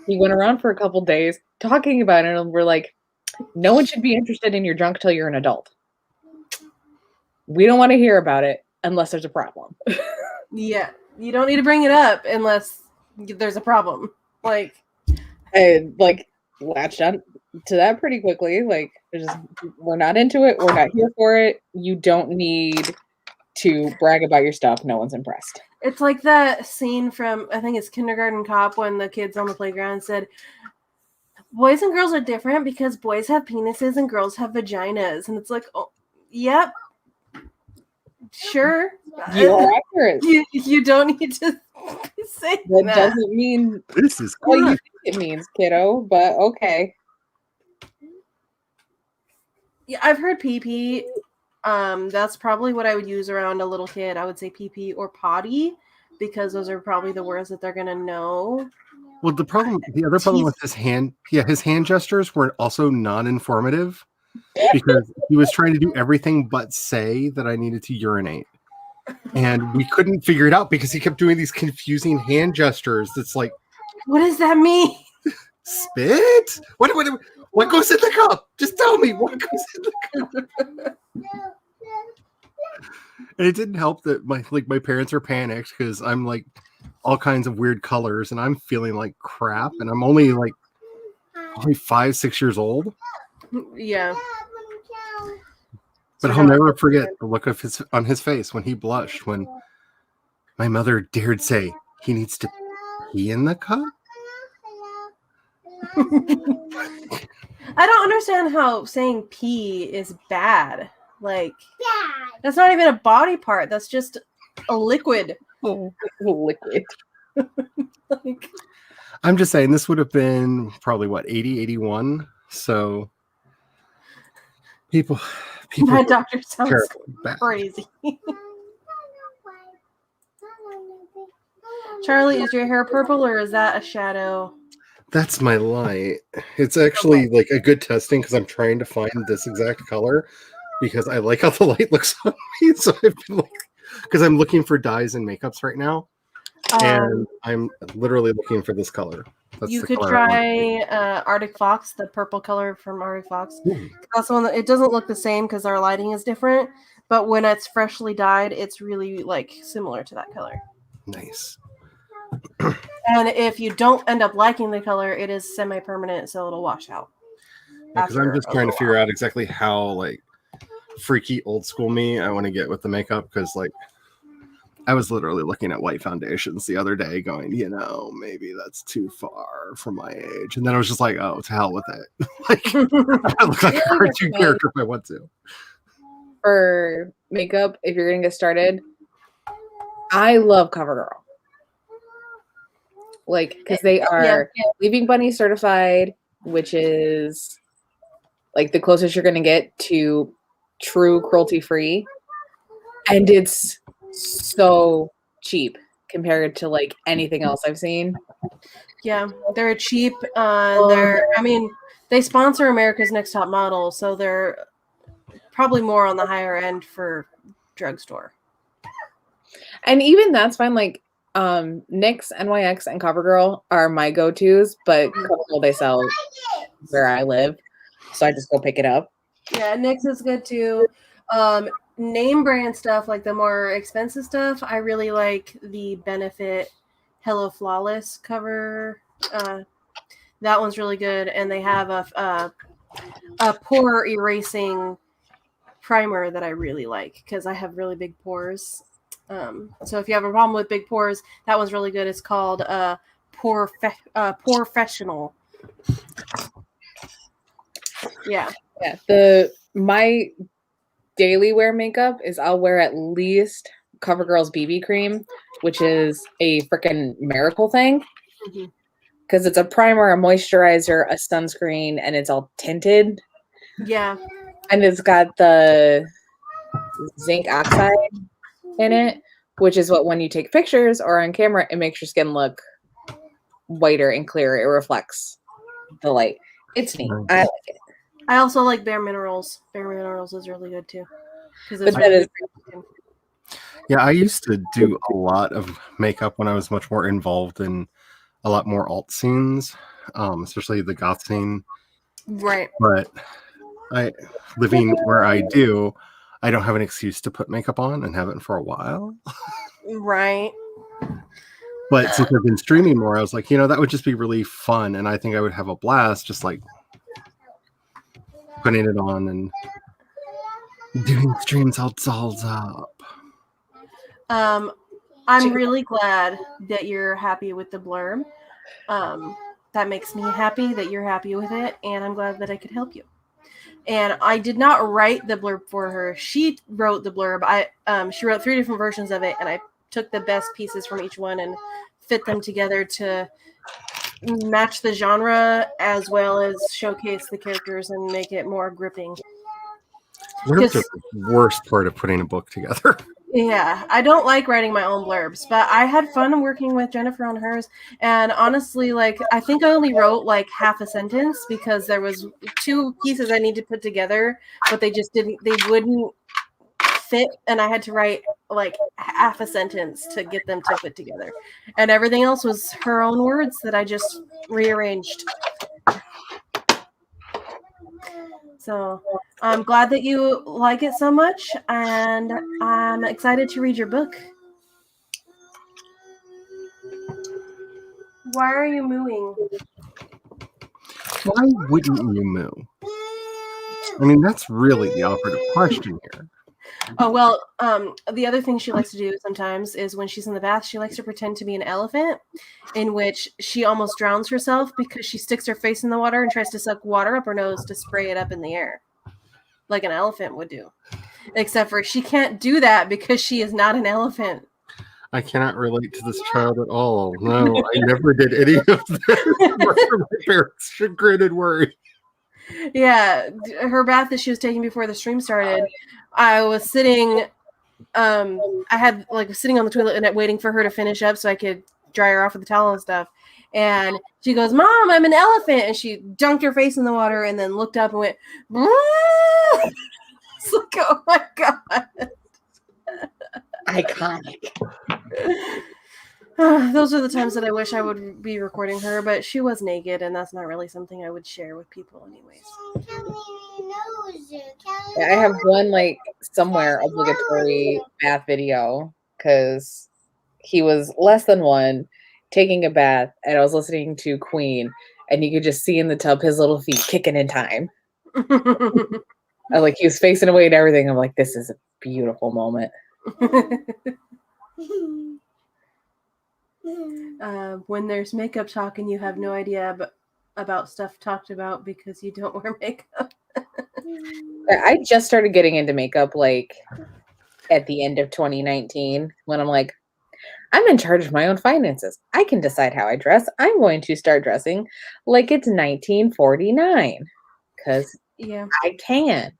he went around for a couple days talking about it, and we're like, no one should be interested in your junk till you're an adult. We don't want to hear about it unless there's a problem. Yeah, you don't need to bring it up unless there's a problem. Like, and like latched on to that pretty quickly. Like, we're not into it. We're not here for it. You don't need to brag about your stuff. No one's impressed. It's like that scene from, I think it's Kindergarten Cop, when the kids on the playground said, boys and girls are different because boys have penises and girls have vaginas. And it's like, oh, yep. Sure. You're accurate. You don't need to say that. That doesn't mean this is what you think it means, kiddo, but okay. Yeah, I've heard pee-pee. That's probably what I would use around a little kid. I would say pee-pee or potty, because those are probably the words that they're gonna know. Well, the other problem with his hand gestures were also non-informative, because he was trying to do everything but say that I needed to urinate. And we couldn't figure it out because he kept doing these confusing hand gestures. That's like, what does that mean? Spit? What goes in the cup? Just tell me what goes in the cup. And it didn't help that my parents are panicked because I'm like all kinds of weird colors and I'm feeling like crap, and I'm only 5-6 years old. Yeah. But I'll never forget the look on his face when he blushed when my mother dared say he needs to pee in the cup. I don't understand how saying pee is bad. Like, that's not even a body part. That's just a liquid. Oh, liquid. Like, I'm just saying this would have been probably 80, 81. So people my doctor sounds crazy. Charlie, is your hair purple or is that a shadow? That's my light. It's actually like a good testing because I'm trying to find this exact color because I like how the light looks on me. So I've been because I'm looking for dyes and makeups right now, and I'm literally looking for this color. That's you could try Arctic Fox, the purple color from Arctic Fox. That's one that it doesn't look the same because our lighting is different, but when it's freshly dyed, it's really like similar to that color. Nice. And if you don't end up liking the color, it is semi-permanent, so it'll wash out. Because I'm after just a trying to little figure while. out exactly how like freaky old school me I want to get with the makeup, because like I was literally looking at white foundations the other day going, maybe that's too far for my age. And then I was just like, oh, to hell with it. Like, I look like a Really cartoon recommend character if I want to. for makeup, if you're gonna get started, I love CoverGirl. Like, because they are Leaving Bunny certified, which is like the closest you're gonna get to true cruelty free. And it's so cheap compared to like anything else I've seen. Yeah, they're cheap. They sponsor America's Next Top Model, so they're probably more on the higher end for drugstore. And even that's fine. Like, NYX, NYX, and CoverGirl are my go-tos, but CoverGirl they sell where I live, so I just go pick it up. Yeah, NYX is good too. Name brand stuff, like the more expensive stuff, I really like the Benefit Hello Flawless cover. That one's really good, and they have a pore erasing primer that I really like because I have really big pores. So if you have a problem with big pores, that one's really good. It's called Porefessional. Yeah. Yeah. My daily wear makeup is I'll wear at least CoverGirl's BB cream, which is a freaking miracle thing. Because it's a primer, a moisturizer, a sunscreen, and it's all tinted. Yeah. And it's got the zinc oxide in it, which is what when you take pictures or on camera, it makes your skin look whiter and clearer. It reflects the light. It's neat. Nice. I like it. I also like Bare Minerals. Bare Minerals is really good too. But that is Yeah, I used to do a lot of makeup when I was much more involved in a lot more alt scenes, especially the goth scene. Right. But living where I do, I don't have an excuse to put makeup on and haven't for a while. Right. But since I've been streaming more, I was like, that would just be really fun, and I think I would have a blast just like putting it on and doing streams all dolled up. I'm really glad that you're happy with the blurb. That makes me happy that you're happy with it, and I'm glad that I could help you. And I did not write the blurb for her. She wrote the blurb. She wrote 3 different versions of it, and I took the best pieces from each one and fit them together to match the genre as well as showcase the characters and make it more gripping. Blurbs are the worst part of putting a book together. Yeah, I don't like writing my own blurbs, but I had fun working with Jennifer on hers. And honestly, like, I think I only wrote like half a sentence because there was 2 pieces I needed to put together, but they wouldn't fit. And I had to write like half a sentence to get them to fit together. And everything else was her own words that I just rearranged. So I'm glad that you like it so much, and I'm excited to read your book. Why are you mooing? Why wouldn't you moo? I mean, that's really the operative question here. Oh, well, the other thing she likes to do sometimes is when she's in the bath, she likes to pretend to be an elephant, in which she almost drowns herself because she sticks her face in the water and tries to suck water up her nose to spray it up in the air, like an elephant would do. Except for she can't do that because she is not an elephant. I cannot relate to this child at all. No, I never did any of this. My parents should grin and worry. Yeah, her bath that she was taking before the stream started, I was sitting, sitting on the toilet and waiting for her to finish up so I could dry her off with the towel and stuff. And she goes, "Mom, I'm an elephant," and she dunked her face in the water and then looked up and went, it's like, oh my god, iconic. Those are the times that I wish I would be recording her, but she was naked, and that's not really something I would share with people anyways. Yeah, I have one like somewhere obligatory bath video because he was less than 1 taking a bath, and I was listening to Queen, and you could just see in the tub his little feet kicking in time. Like he was facing away and everything. I'm like, this is a beautiful moment. When there's makeup talk and you have no idea about stuff talked about because you don't wear makeup. I just started getting into makeup like at the end of 2019 when I'm like, I'm in charge of my own finances. I can decide how I dress. I'm going to start dressing like it's 1949 because Yeah. I can.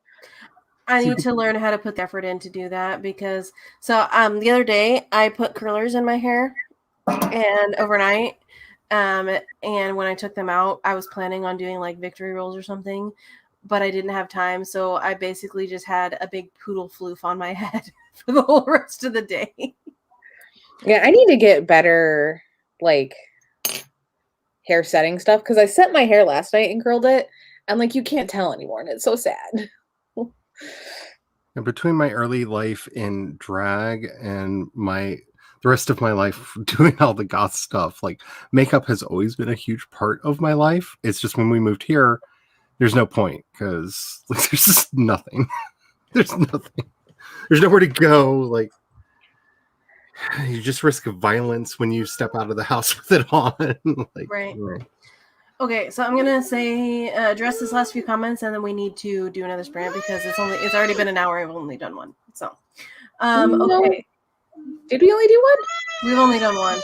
I need to learn how to put the effort in to do that because the other day I put curlers in my hair and overnight and when I took them out I was planning on doing like victory rolls or something, but I didn't have time, so I basically just had a big poodle floof on my head for the whole rest of the day. Yeah, I need to get better like hair setting stuff because I set my hair last night and curled it and like you can't tell anymore and it's so sad. And between my early life in drag and the rest of my life doing all the goth stuff, like makeup has always been a huge part of my life. It's just when we moved here, there's no point because like, there's just nothing. There's nothing. There's nowhere to go. Like you just risk violence when you step out of the house with it on. Like, right. Okay, so I'm gonna say address this last few comments, and then we need to do another sprint because it's already been an hour. I've only done one. So, okay. Did we only do one? We've only done one.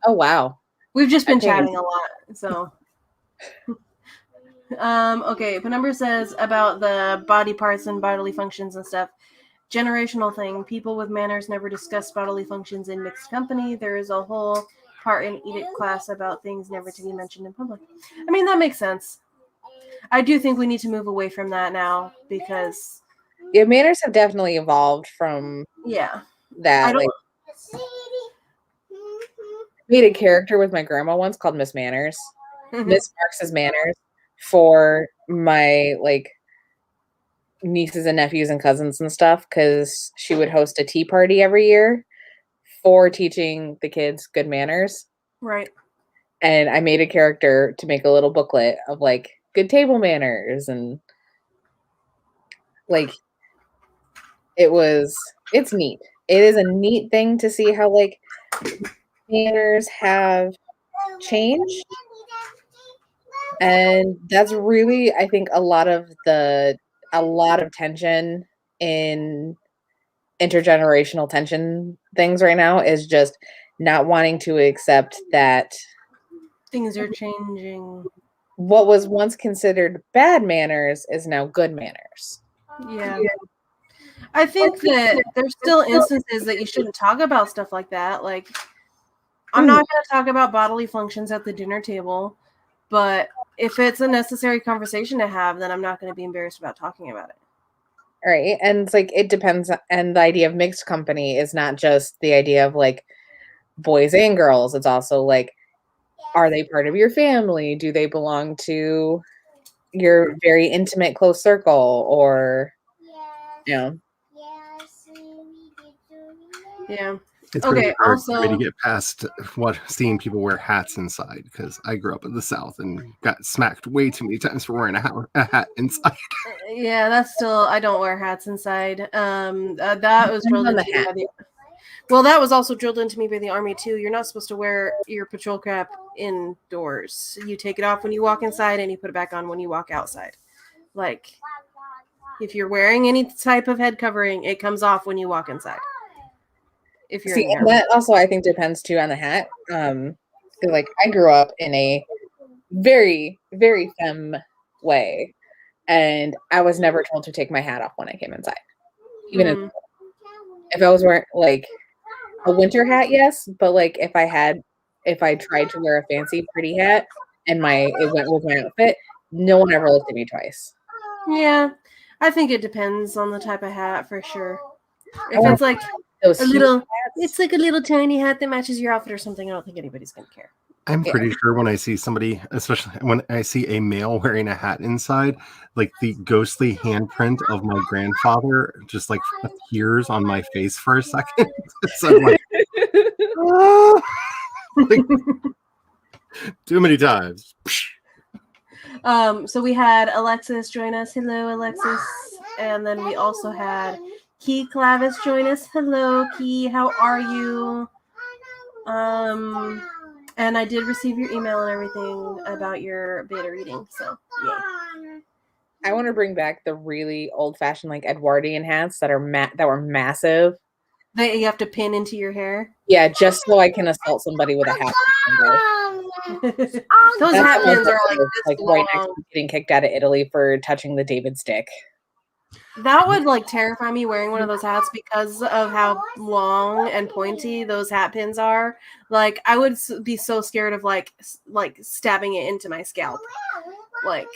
Oh wow. We've just been chatting a lot. So, okay. Penumbra says about the body parts and bodily functions and stuff. Generational thing. People with manners never discuss bodily functions in mixed company. There is a whole part in edict class about things never to be mentioned in public. I mean, that makes sense. I do think we need to move away from that now because manners have definitely evolved from that. Like, made a character with my grandma once called Miss Manners. Miss Marx's Manners for my like nieces and nephews and cousins and stuff because she would host a tea party every year for teaching the kids good manners. Right. And I made a character to make a little booklet of like good table manners and like it's neat. It is a neat thing to see how like manners have changed. And that's really, I think, a lot of tension in intergenerational tension things right now is just not wanting to accept that things are changing. What was once considered bad manners is now good manners. Yeah. I think that there's still instances that you shouldn't talk about stuff like that. Like, I'm not going to talk about bodily functions at the dinner table, but if it's a necessary conversation to have, then I'm not going to be embarrassed about talking about it. Right. And it's like, it depends. And the idea of mixed company is not just the idea of like boys and girls. It's also like, are they part of your family? Do they belong to your very intimate close circle? Or, you know. Yeah. It's okay. hard Also, for me to get past seeing people wear hats inside because I grew up in the South and got smacked way too many times for wearing a hat inside. Yeah, that's still. I don't wear hats inside. That was drilled into me by the. Well, that was also drilled into me by the Army too. You're not supposed to wear your patrol cap indoors. You take it off when you walk inside, and you put it back on when you walk outside. Like, if you're wearing any type of head covering, it comes off when you walk inside. If you're and that also I think depends too on the hat. Like I grew up in a very, very femme way, and I was never told to take my hat off when I came inside. Even if I was wearing like a winter hat, yes, but like if I tried to wear a fancy pretty hat and it went with my outfit, no one ever looked at me twice. Yeah, I think it depends on the type of hat for sure. If it's like it's like a little tiny hat that matches your outfit or something, I don't think anybody's gonna care. I'm pretty sure when I see somebody, especially when I see a male wearing a hat inside, like the ghostly handprint of my grandfather just like appears on my face for a second. So I'm like, Like, too many times. So we had Alexis join us. Hello, Alexis. And then we also had Key Clavis join us. Hello, Key. How are you? And I did receive your email and everything about your beta reading. So, yay. I want to bring back the really old-fashioned like Edwardian hats that were massive. That you have to pin into your hair. Yeah, just so I can assault somebody with a hat. Those hat pins are like this right next long. to getting kicked out of Italy for touching the David stick. That would like terrify me wearing one of those hats because of how long and pointy those hat pins are. Like I would be so scared of like stabbing it into my scalp. Like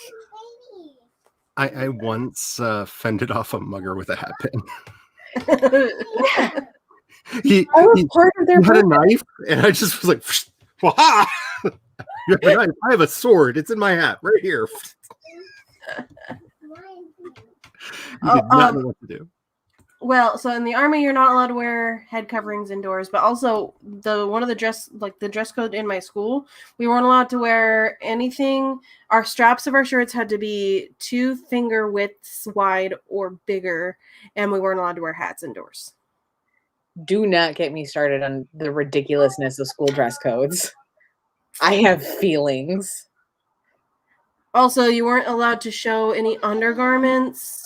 I once fended off a mugger with a hat pin. he part of their had a knife, and I just was like, "Waha! You have a knife. I have a sword. It's in my hat right here." He did not know what to do. Well, so in the army, you're not allowed to wear head coverings indoors, but also the dress code in my school, we weren't allowed to wear anything. Our straps of our shirts had to be 2 finger widths wide or bigger, and we weren't allowed to wear hats indoors. Do not get me started on the ridiculousness of school dress codes. I have feelings. Also, you weren't allowed to show any undergarments.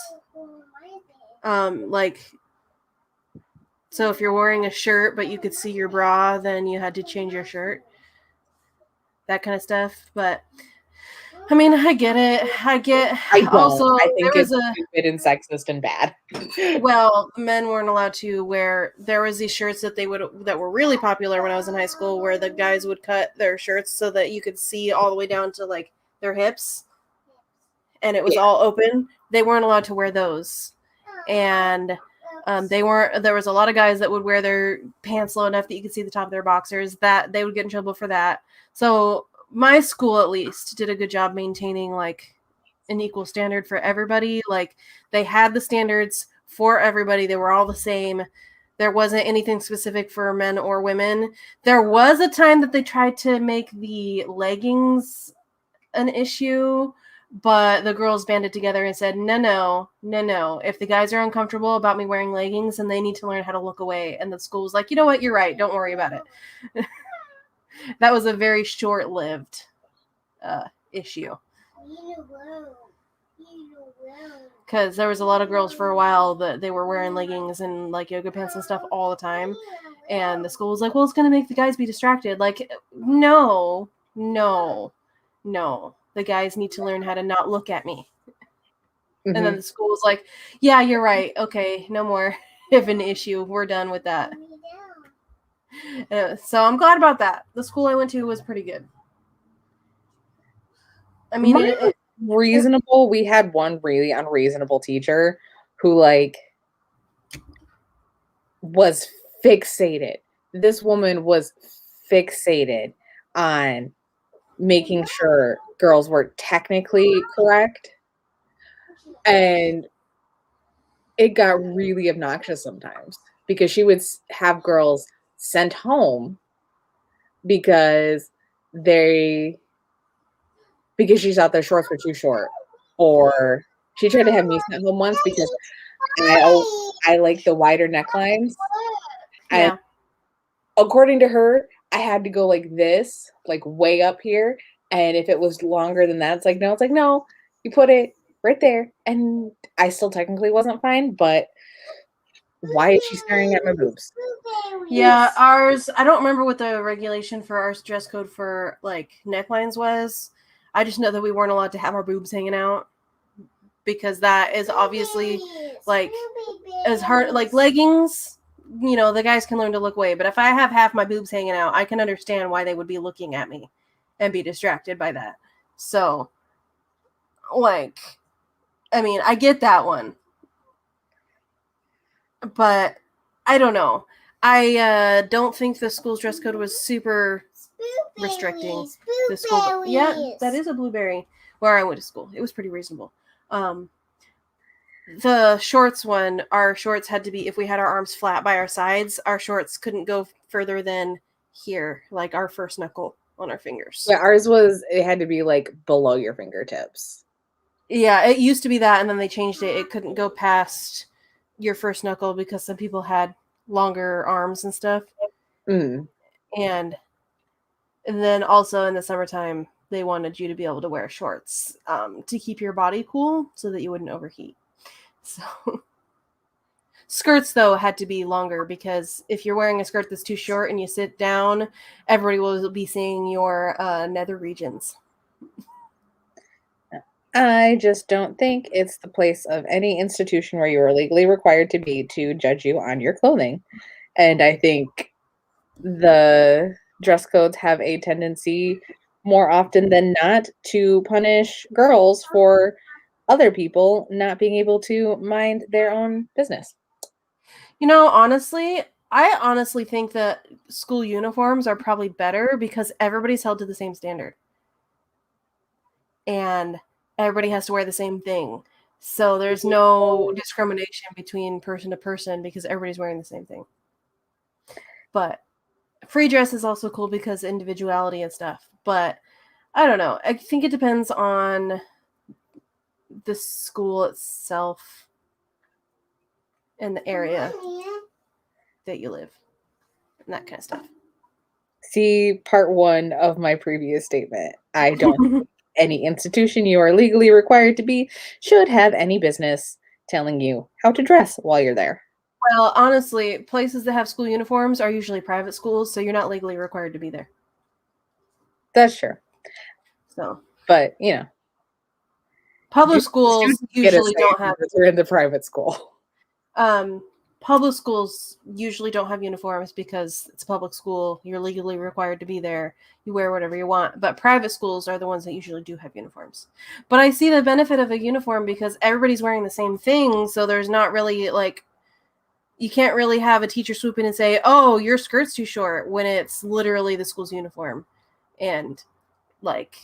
So if you're wearing a shirt but you could see your bra, then you had to change your shirt. That kind of stuff. But I mean, I get it. I don't. Also, I think there it's was stupid and sexist and bad. well, men weren't allowed to wear. There was these shirts that that were really popular when I was in high school, where the guys would cut their shirts so that you could see all the way down to like their hips, and it was all open. They weren't allowed to wear those, and there was a lot of guys that would wear their pants low enough that you could see the top of their boxers, that they would get in trouble for that. So my school at least did a good job maintaining like an equal standard for everybody. Like they had the standards for everybody. They were all the same. There wasn't anything specific for men or women. There was a time that they tried to make the leggings an issue, but the girls banded together and said, no. If the guys are uncomfortable about me wearing leggings, then they need to learn how to look away. And the school was like, you know what? You're right. Don't worry about it. That was a very short-lived issue. Because there was a lot of girls for a while that they were wearing leggings and like yoga pants and stuff all the time. And the school was like, well, it's going to make the guys be distracted. Like, no. The guys need to learn how to not look at me. Mm-hmm. And then the school was like, yeah, you're right. Okay, no more of an issue. We're done with that. So I'm glad about that. The school I went to was pretty good. I mean, it reasonable. We had one really unreasonable teacher who like was fixated. This woman was fixated on making sure girls were technically correct, and it got really obnoxious sometimes because she would have girls sent home because she thought their shorts were too short, or she tried to have me sent home once because I like the wider necklines. Yeah. And according to her, I had to go like this, like way up here. And if it was longer than that, it's like, no, you put it right there. And I still technically wasn't fine, but why is she staring at my boobs? Yeah, ours, I don't remember what the regulation for our dress code for like necklines was. I just know that we weren't allowed to have our boobs hanging out because that is obviously like as hard, like leggings, you know, the guys can learn to look away. But if I have half my boobs hanging out, I can understand why they would be looking at me and be distracted by that. So, like, I mean, I get that one. But I don't know. I don't think the school's dress code was super restricting. The school, yeah, that is a blueberry. Where I went to school, it was pretty reasonable. The shorts one, our shorts had to be, if we had our arms flat by our sides, our shorts couldn't go further than here, like our first knuckle on our fingers. Yeah, it had to be like below your fingertips. Yeah, it used to be that, and then they changed it. It couldn't go past your first knuckle because some people had longer arms and stuff. Mm. And then also in the summertime, they wanted you to be able to wear shorts to keep your body cool so that you wouldn't overheat. So skirts, though, had to be longer because if you're wearing a skirt that's too short and you sit down, everybody will be seeing your nether regions. I just don't think it's the place of any institution where you are legally required to be to judge you on your clothing. And I think the dress codes have a tendency more often than not to punish girls for other people not being able to mind their own business. I honestly think that school uniforms are probably better because everybody's held to the same standard. And everybody has to wear the same thing. So there's no discrimination between person to person because everybody's wearing the same thing. But free dress is also cool because individuality and stuff. But I don't know. I think it depends on the school itself and the area that you live and that kind of stuff. See part 1 of my previous statement. I don't think any institution you are legally required to be should have any business telling you how to dress while you're there. Well, honestly, places that have school uniforms are usually private schools, so you're not legally required to be there. That's true. So, but public schools students get a usually say don't have. because they're in the private school. Public schools usually don't have uniforms because it's a public school. You're legally required to be there. You wear whatever you want. But private schools are the ones that usually do have uniforms. But I see the benefit of a uniform because everybody's wearing the same thing, so there's not really like you can't really have a teacher swoop in and say, "Oh, your skirt's too short," when it's literally the school's uniform. And like,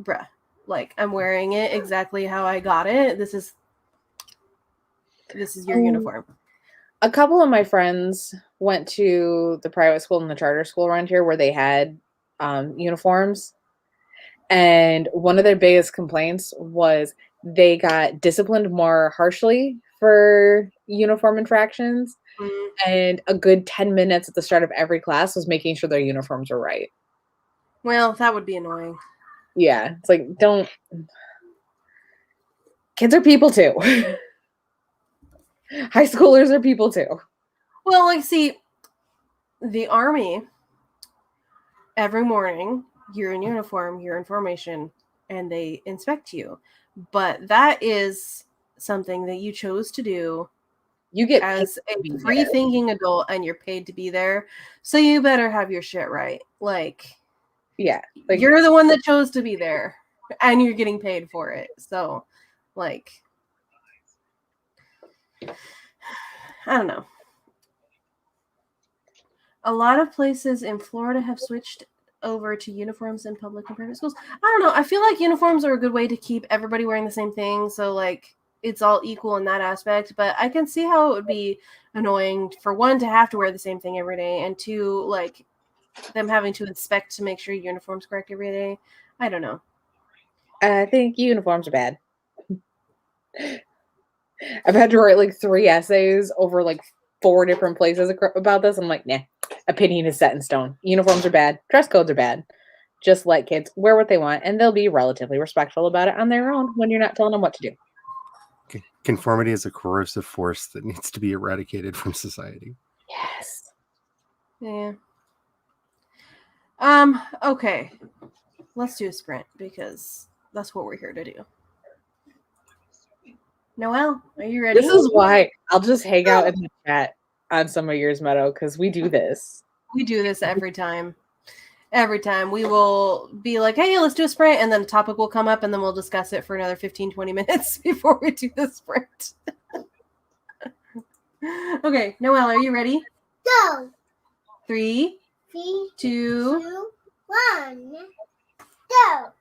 bruh, like I'm wearing it exactly how I got it. This is your uniform. A couple of my friends went to the private school and the charter school around here where they had uniforms. And one of their biggest complaints was they got disciplined more harshly for uniform infractions. Mm. And a good 10 minutes at the start of every class was making sure their uniforms were right. Well, that would be annoying. Yeah. It's like, don't. Kids are people too. High schoolers are people too. Well, like, see, the Army, every morning, you're in uniform, you're in formation, and they inspect you. But that is something that you chose to do. You get as a free-thinking adult, and you're paid to be there. So you better have your shit right. Like, yeah. Like, you're the one that chose to be there, and you're getting paid for it. So, like, I don't know. A lot of places in Florida have switched over to uniforms in public and private schools. I don't know. I feel like uniforms are a good way to keep everybody wearing the same thing. So, like, it's all equal in that aspect. But I can see how it would be annoying for one to have to wear the same thing every day, and two, like, them having to inspect to make sure your uniform's correct every day. I don't know. I think uniforms are bad. I've had to write like 3 essays over like 4 different places about this. I'm like, nah, opinion is set in stone. Uniforms are bad. Dress codes are bad. Just let kids wear what they want, and they'll be relatively respectful about it on their own when you're not telling them what to do. Conformity is a corrosive force that needs to be eradicated from society. Yes. Yeah. Okay. Let's do a sprint because that's what we're here to do. Noelle, are you ready? This is why I'll just hang out in the chat on some of yours, Meadow, because we do this. We do this every time. Every time we will be like, hey, let's do a sprint, and then a topic will come up, and then we'll discuss it for another 15-20 minutes before we do the sprint. Okay, Noelle, are you ready? Go. 3, 2, 1. Go.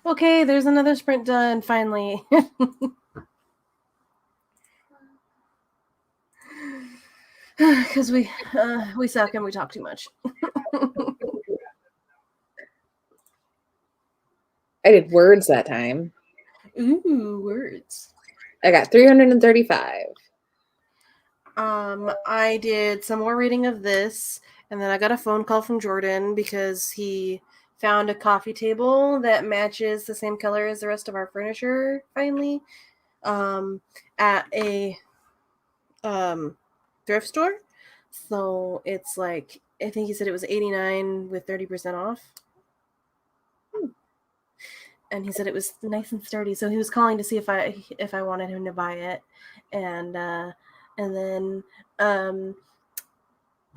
Okay, there's another sprint done, finally. Because we suck and we talk too much. I did words that time. Ooh, words. I got 335. I did some more reading of this, and then I got a phone call from Jordan because he found a coffee table that matches the same color as the rest of our furniture finally, at a thrift store. So it's like, I think he said it was $89 with 30% off. And he said it was nice and sturdy. So he was calling to see if I wanted him to buy it. And then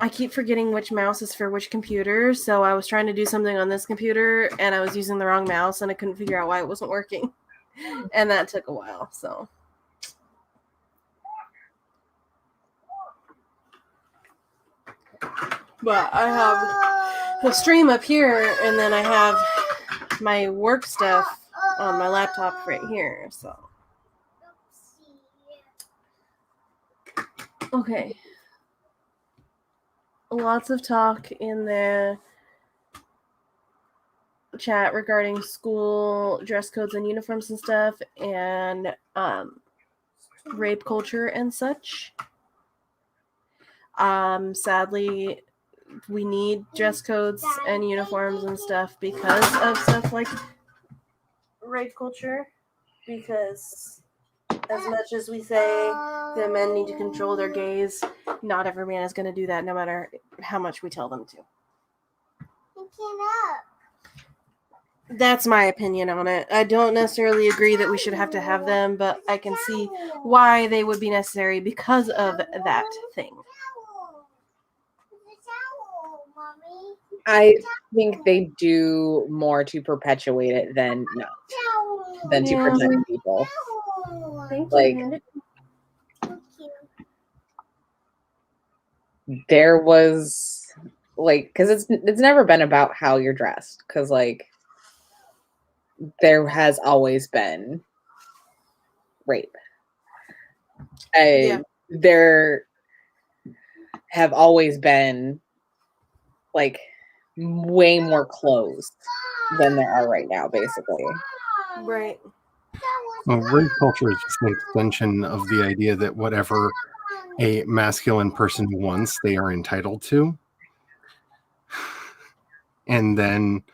I keep forgetting which mouse is for which computer. So I was trying to do something on this computer and I was using the wrong mouse and I couldn't figure out why it wasn't working. And that took a while. So but I have the stream up here and then I have my work stuff on my laptop right here. So okay. Lots of talk in the chat regarding school dress codes and uniforms and stuff, and rape culture and such. Sadly, we need dress codes and uniforms and stuff because of stuff like rape culture. Because as much as we say the men need to control their gaze, not every man is going to do that, no matter how much we tell them to. That's my opinion on it. I don't necessarily agree that we should have to have them, but I can see why they would be necessary because of that thing. I think they do more to perpetuate it than to protect people. Thank Like, you. there was like, because it's never been about how you're dressed, because like there has always been rape. There have always been like way more clothes than there are right now, basically. Right. Well, rape culture is just an extension of the idea that whatever a masculine person wants, they are entitled to. And then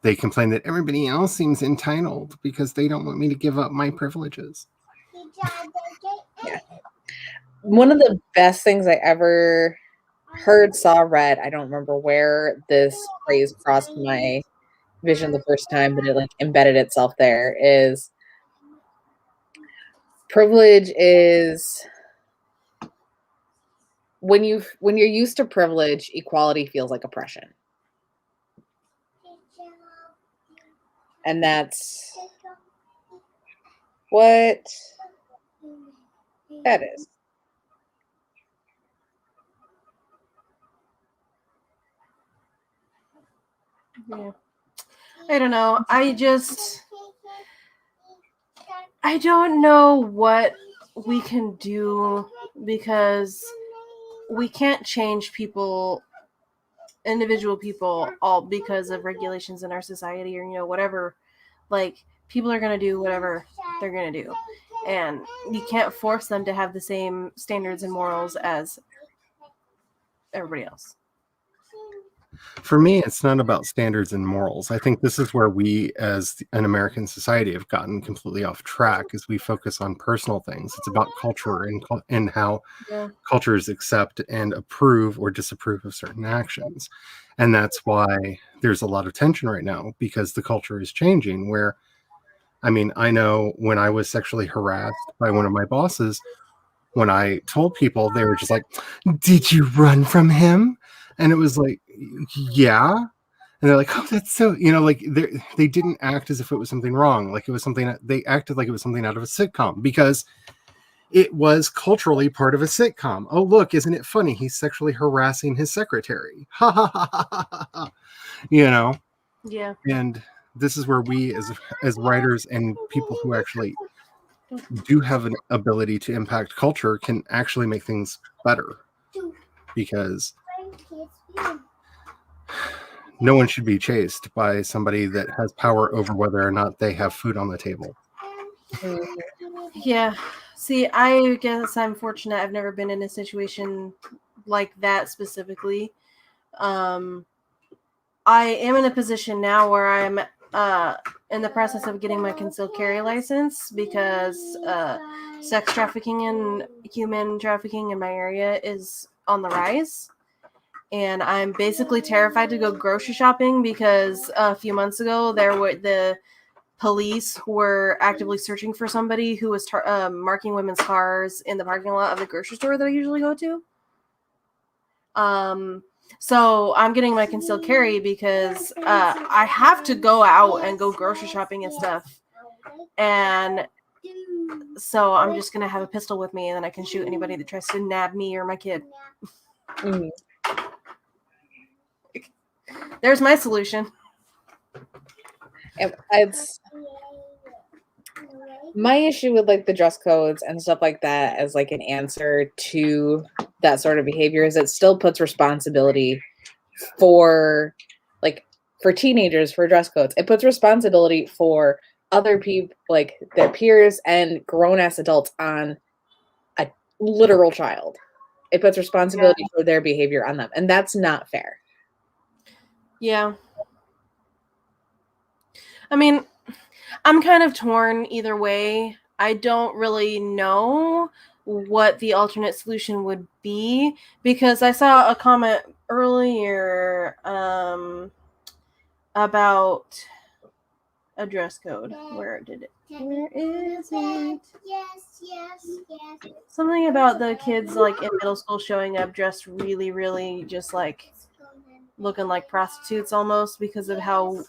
they complain that everybody else seems entitled because they don't want me to give up my privileges. Yeah. One of the best things I ever heard, saw, read, I don't remember where this phrase crossed my vision the first time, but it like embedded itself there, is privilege is when you're used to privilege, equality feels like oppression. And that's what that is. Yeah. I don't know. I don't know what we can do because we can't change individual people, all because of regulations in our society or whatever. Like, people are going to do whatever they're going to do. And you can't force them to have the same standards and morals as everybody else. For me, it's not about standards and morals. I think this is where we, as an American society, have gotten completely off track as we focus on personal things. It's about culture and how cultures accept and approve or disapprove of certain actions. And that's why there's a lot of tension right now, because the culture is changing where, I mean, I know when I was sexually harassed by one of my bosses, when I told people, they were just like, "Did you run from him?" And it was like, yeah. And they're like, "Oh, that's so," like they didn't act as if it was something wrong. Like it was something that they acted like it was something out of a sitcom because it was culturally part of a sitcom. Oh, look, isn't it funny? He's sexually harassing his secretary. Ha ha ha ha ha. Yeah. And this is where we as writers and people who actually do have an ability to impact culture can actually make things better, because no one should be chased by somebody that has power over whether or not they have food on the table. Yeah. See, I guess I'm fortunate. I've never been in a situation like that specifically. I am in a position now where I'm in the process of getting my concealed carry license because sex trafficking and human trafficking in my area is on the rise. And I'm basically terrified to go grocery shopping because a few months ago the police were actively searching for somebody who was marking women's cars in the parking lot of the grocery store that I usually go to. So I'm getting my concealed carry because I have to go out and go grocery shopping and stuff. And so I'm just going to have a pistol with me, and then I can shoot anybody that tries to nab me or my kid. Mm. There's my solution. It's my issue with like the dress codes and stuff like that as like an answer to that sort of behavior is it still puts responsibility for teenagers for dress codes. It puts responsibility for other people, like their peers and grown-ass adults, on a literal child. It puts responsibility for their behavior on them, and that's not fair. Yeah. I mean, I'm kind of torn either way. I don't really know what the alternate solution would be, because I saw a comment earlier about a dress code. Where is it? Yes. Something about the kids like in middle school showing up dressed really, really just like looking like prostitutes almost because of how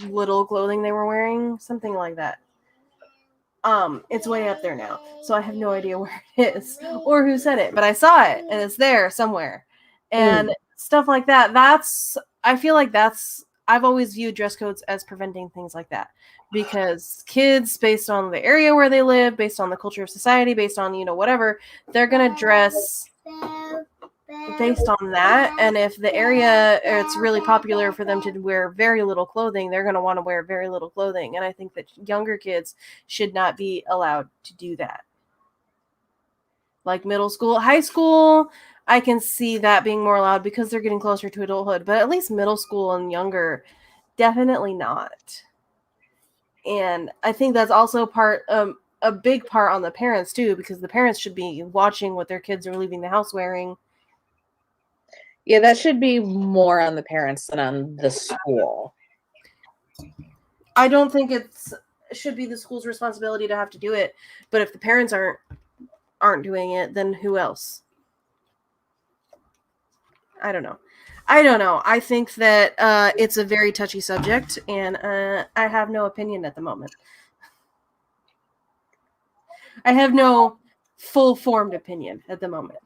little clothing they were wearing. Something like that. It's way up there now, so I have no idea where it is or who said it, but I saw it and it's there somewhere. And stuff like that. I feel like I've always viewed dress codes as preventing things like that, because kids, based on the area where they live, based on the culture of society, based on, whatever, they're going to dress based on that. And if the area, it's really popular for them to wear very little clothing, they're going to want to wear very little clothing. And I think that younger kids should not be allowed to do that. Like middle school, high school, I can see that being more allowed because they're getting closer to adulthood, but at least middle school and younger, definitely not. And I think that's also a big part on the parents too, because the parents should be watching what their kids are leaving the house wearing. Yeah, that should be more on the parents than on the school. I don't think it should be the school's responsibility to have to do it, but if the parents aren't doing it, then who else? I don't know. I think that it's a very touchy subject, and I have no opinion at the moment. I have no full-formed opinion at the moment.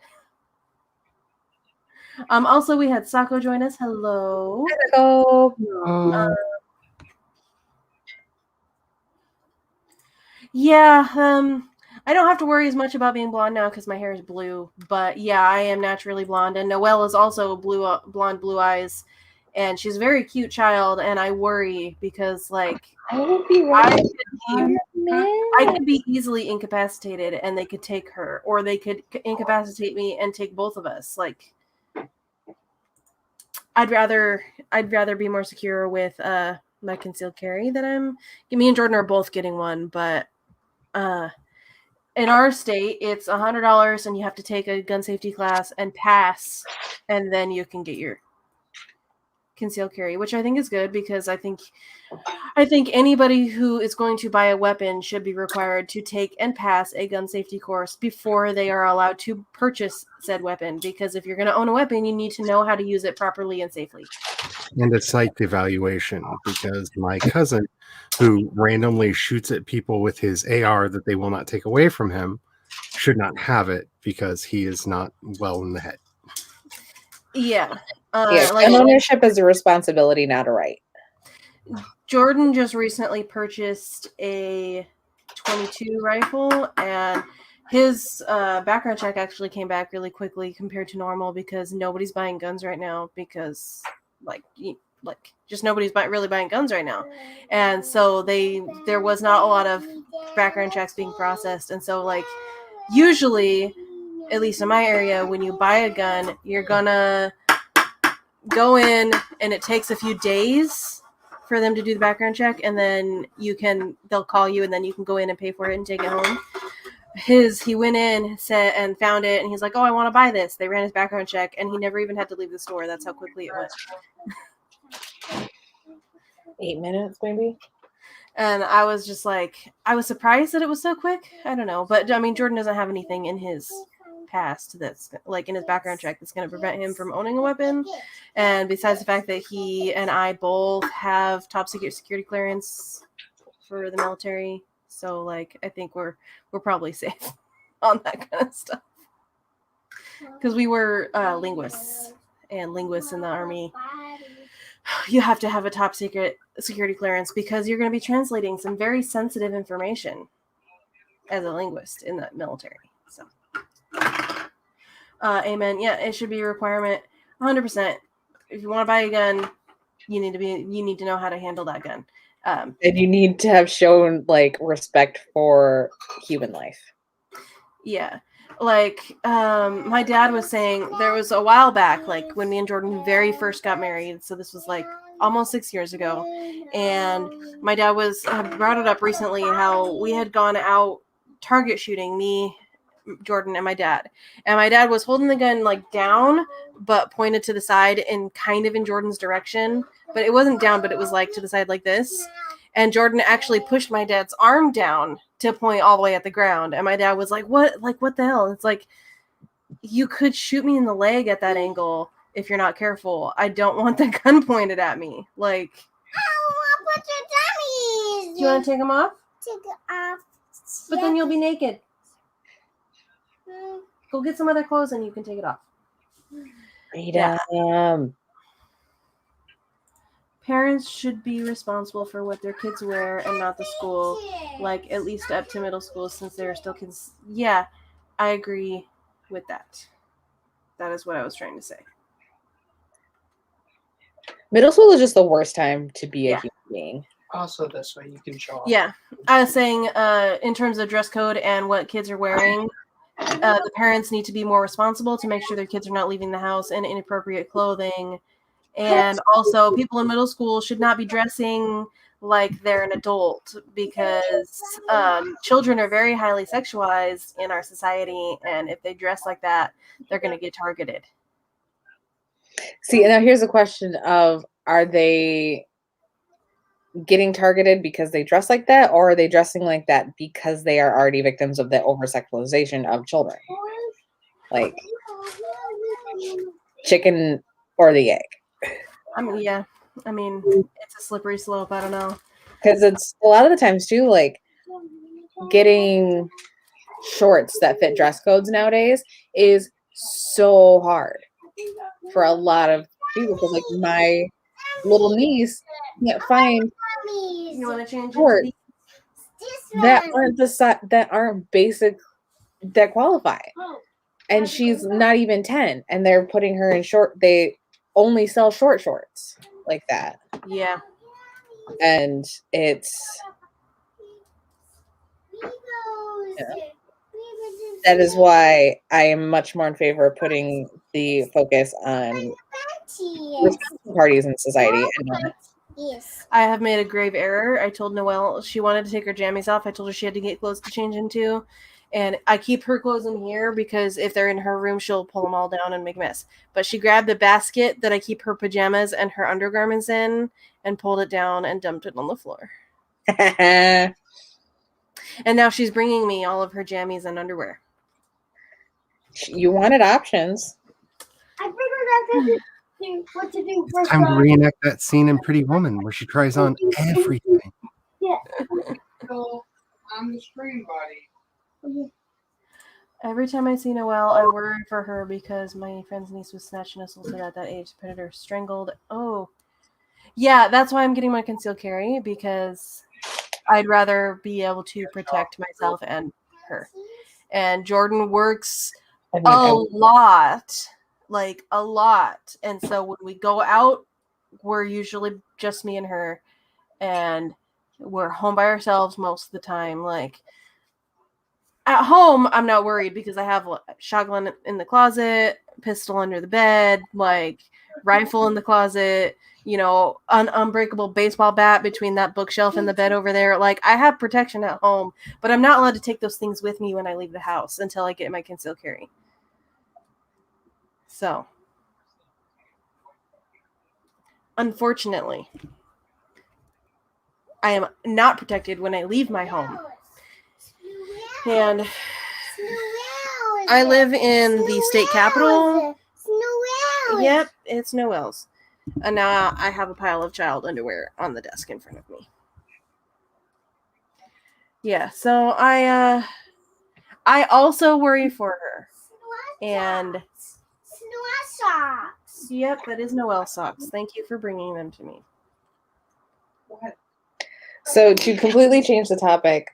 Also, we had Sako join us. Hello. Hello. Yeah, I don't have to worry as much about being blonde now because my hair is blue. But yeah, I am naturally blonde, and Noelle is also blonde, blue eyes, and she's a very cute child. And I worry because I could be easily incapacitated, and they could take her, or they could incapacitate me and take both of us. I'd rather be more secure with my concealed carry me and Jordan are both getting one, but in our state it's $100 and you have to take a gun safety class and pass, and then you can get your concealed carry, which I think is good, because I think anybody who is going to buy a weapon should be required to take and pass a gun safety course before they are allowed to purchase said weapon, because if you're going to own a weapon, you need to know how to use it properly and safely. And a psych evaluation, because my cousin, who randomly shoots at people with his AR that they will not take away from him, should not have it because he is not well in the head. Yeah. Gun ownership is a responsibility, not a right. Jordan just recently purchased a 22 rifle, and his background check actually came back really quickly compared to normal because nobody's buying guns right now because just nobody's really buying guns right now, and so there was not a lot of background checks being processed, and so like usually, at least in my area, when you buy a gun, you're gonna go in and it takes a few days for them to do the background check, and then they'll call you, and then you can go in and pay for it and take it home. He went in and found it, and he's like, oh, I want to buy this. They ran his background check, and he never even had to leave the store. That's how quickly it went. 8 minutes, maybe. And I was just like, I was surprised that it was so quick. I don't know. But I mean, Jordan doesn't have anything in his past that's like in his background check that's going to prevent him from owning a weapon. And besides the fact that he and I both have top secret security clearance for the military. So like, I think we're probably safe on that kind of stuff. Because we were linguists, and linguists in the Army, you have to have a top secret security clearance because you're going to be translating some very sensitive information as a linguist in the military. So, amen. Yeah, it should be a requirement, 100%. If you want to buy a gun, you need to know how to handle that gun. And you need to have shown like respect for human life. Yeah. Like, my dad was saying there was a while back, like when me and Jordan very first got married. So this was like almost 6 years ago. And my dad brought it up recently how we had gone out target shooting, me, Jordan, and my dad. And my dad was holding the gun like down, but pointed to the side and kind of in Jordan's direction. But it wasn't down, but it was like to the side like this. And Jordan actually pushed my dad's arm down to point all the way at the ground. And my dad was like, what the hell? It's like, you could shoot me in the leg at that angle if you're not careful. I don't want the gun pointed at me. Like, I want to put your dummies. do you want to take them off? Take it off. But then you'll be naked. Go get some other clothes and you can take it off. Freedom. Yeah. Parents should be responsible for what their kids wear and not the school, like at least up to middle school since they're still kids. Yeah, I agree with that. That is what I was trying to say. Middle school is just the worst time to be a human being. Also, this way you can show off. Yeah, I was saying in terms of dress code and what kids are wearing, the parents need to be more responsible to make sure their kids are not leaving the house in inappropriate clothing. And also, people in middle school should not be dressing like they're an adult because children are very highly sexualized in our society. And if they dress like that, they're going to get targeted. See, now here's a question of, are they getting targeted because they dress like that, or are they dressing like that because they are already victims of the over-sexualization of children? Like, chicken or the egg? I mean, it's a slippery slope. I don't know. Because it's a lot of the times too, like getting shorts that fit dress codes nowadays is so hard for a lot of people. Because like my little niece can't find You want to change shorts that aren't basic, that qualify, and she's not even 10, and they're putting her in short. They only sell short shorts like that. Yeah. And it's that is why I am much more in favor of putting the focus on parties in society. Yes. I have made a grave error. I told Noelle she wanted to take her jammies off. I told her she had to get clothes to change into. And I keep her clothes in here because if they're in her room, she'll pull them all down and make a mess. But she grabbed the basket that I keep her pajamas and her undergarments in and pulled it down and dumped it on the floor. And now she's bringing me all of her jammies and underwear. You wanted options. I figured out what to do first. Time to reenact that scene in Pretty Woman where she tries on everything. Yeah. On the screen, buddy. Every time I see Noelle, I worry for her because my friend's niece was snatched and assaulted at that age. The predator strangled. Oh, Yeah, that's why I'm getting my concealed carry, because I'd rather be able to protect myself and her. And Jordan works a lot, like a lot. And so when we go out, we're usually just me and her, and we're home by ourselves most of the time. Like at home, I'm not worried because I have a shotgun in the closet, pistol under the bed, like rifle in the closet, you know, an unbreakable baseball bat between that bookshelf and the bed over there. Like I have protection at home, but I'm not allowed to take those things with me when I leave the house until I get my concealed carry. So, unfortunately, I am not protected when I leave my home. And I live in the state capital. Yep, it's Noel's. And now I have a pile of child underwear on the desk in front of me. Yeah, so I also worry for her. And socks. Yep, that is Noel socks. Thank you for bringing them to me. So to completely change the topic,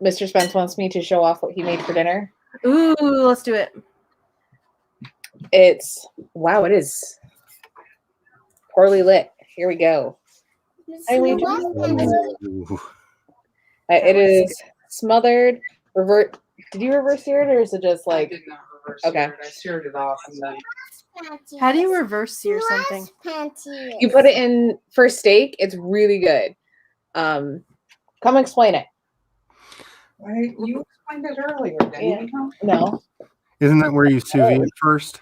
Mr. Spence wants me to show off what he made for dinner. Ooh, let's do it. It's, wow, it is poorly lit. Here we go. Ooh. It is smothered. Did you reverse sear it, or is it just I like? did not reverse Okay. sear it. I seared it off and then How do you reverse sear something? You put it in for steak. It's really good. Come explain it. you explained it earlier, didn't you? No. Isn't that where you sous vide it first?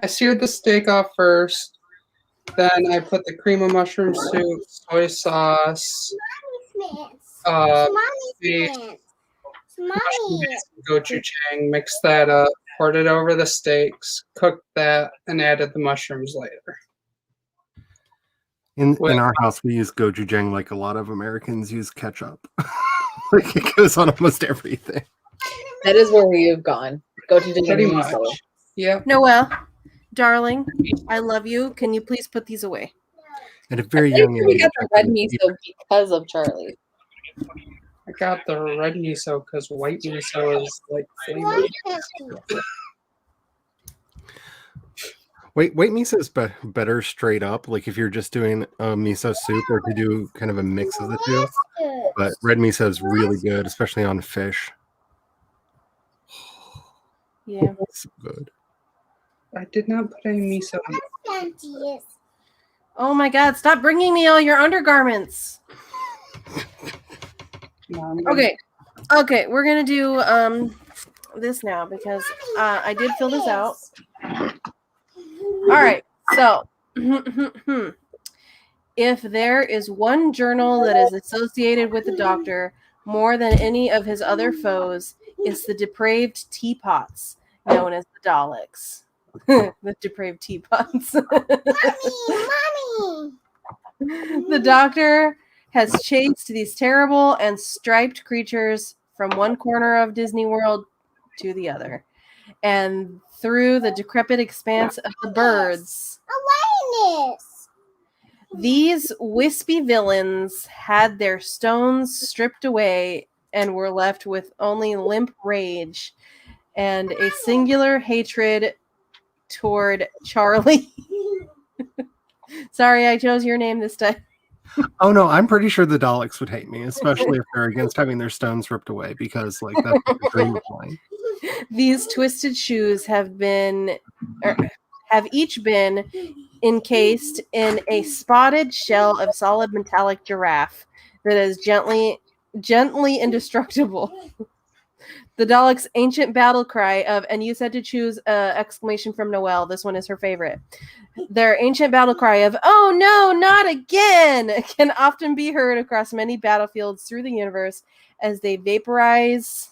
I seared the steak off first. Then I put the cream of mushroom soup, soy sauce, gochujang, mixed that up, poured it over the steaks, cooked that, and added the mushrooms later. In our house, we use gochujang like a lot of Americans use ketchup. Like it goes on almost everything. That is where we have gone. Gochujang. Pretty much. Yep. Noel, darling, I love you. Can you please put these away? At a very I young think we age, got the red miso because of Charlie. I got the red miso because white miso is like flavored. White miso is better straight up, like if you're just doing a miso soup or to do kind of a mix of the two. But red miso is really good, especially on fish. Yeah. It's so good. I did not put any miso in. Oh my God! Stop bringing me all your undergarments. No, Okay, we're gonna do this now because I did fill this out. All right, so if there is one journal that is associated with the Doctor more than any of his other foes, it's the depraved teapots, known as the Daleks. The depraved teapots. Mommy! The Doctor has chased these terrible and striped creatures from one corner of Disney World to the other, and through the decrepit expanse of the birds. These wispy villains had their stones stripped away and were left with only limp rage and a singular hatred toward Charlie. Sorry, I chose your name this time. Oh no, I'm pretty sure the Daleks would hate me, especially if they're against having their stones ripped away, because like that's a dream of mine. These twisted shoes have each been encased in a spotted shell of solid metallic giraffe that is gently indestructible. The Daleks' ancient battle cry of, and you said to choose exclamation from Noelle. This one is her favorite. Their ancient battle cry of, "Oh no, not again!" can often be heard across many battlefields through the universe as they vaporize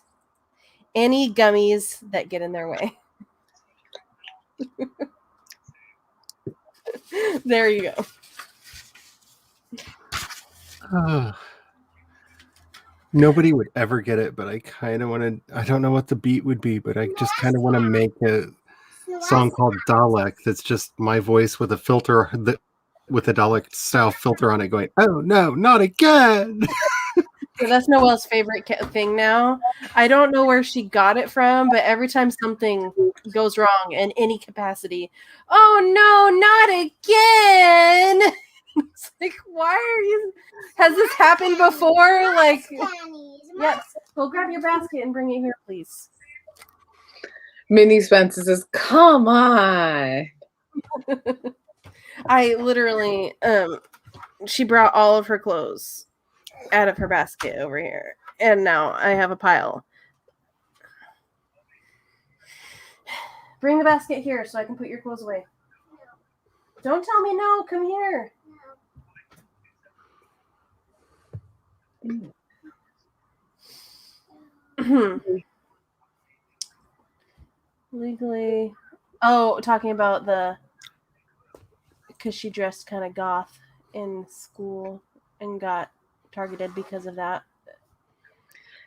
any gummies that get in their way. There you go. Nobody would ever get it, but I kind of want to. I don't know what the beat would be, but I just kind of want to make a song called Dalek that's just my voice with a filter that with a Dalek style filter on it, going, "Oh no, not again!" So that's Noelle's favorite thing now. I don't know where she got it from, but every time something goes wrong in any capacity, oh no, not again! It's like, why are you? Has this happened before? Like, yes. Well, grab your basket and bring it here, please. Minnie Spencer says, "Come on." I literally, she brought all of her clothes out of her basket over here, and now I have a pile. Bring the basket here so I can put your clothes away. Don't tell me no. Come here. Legally. Oh, talking about because she dressed kind of goth in school and got targeted because of that.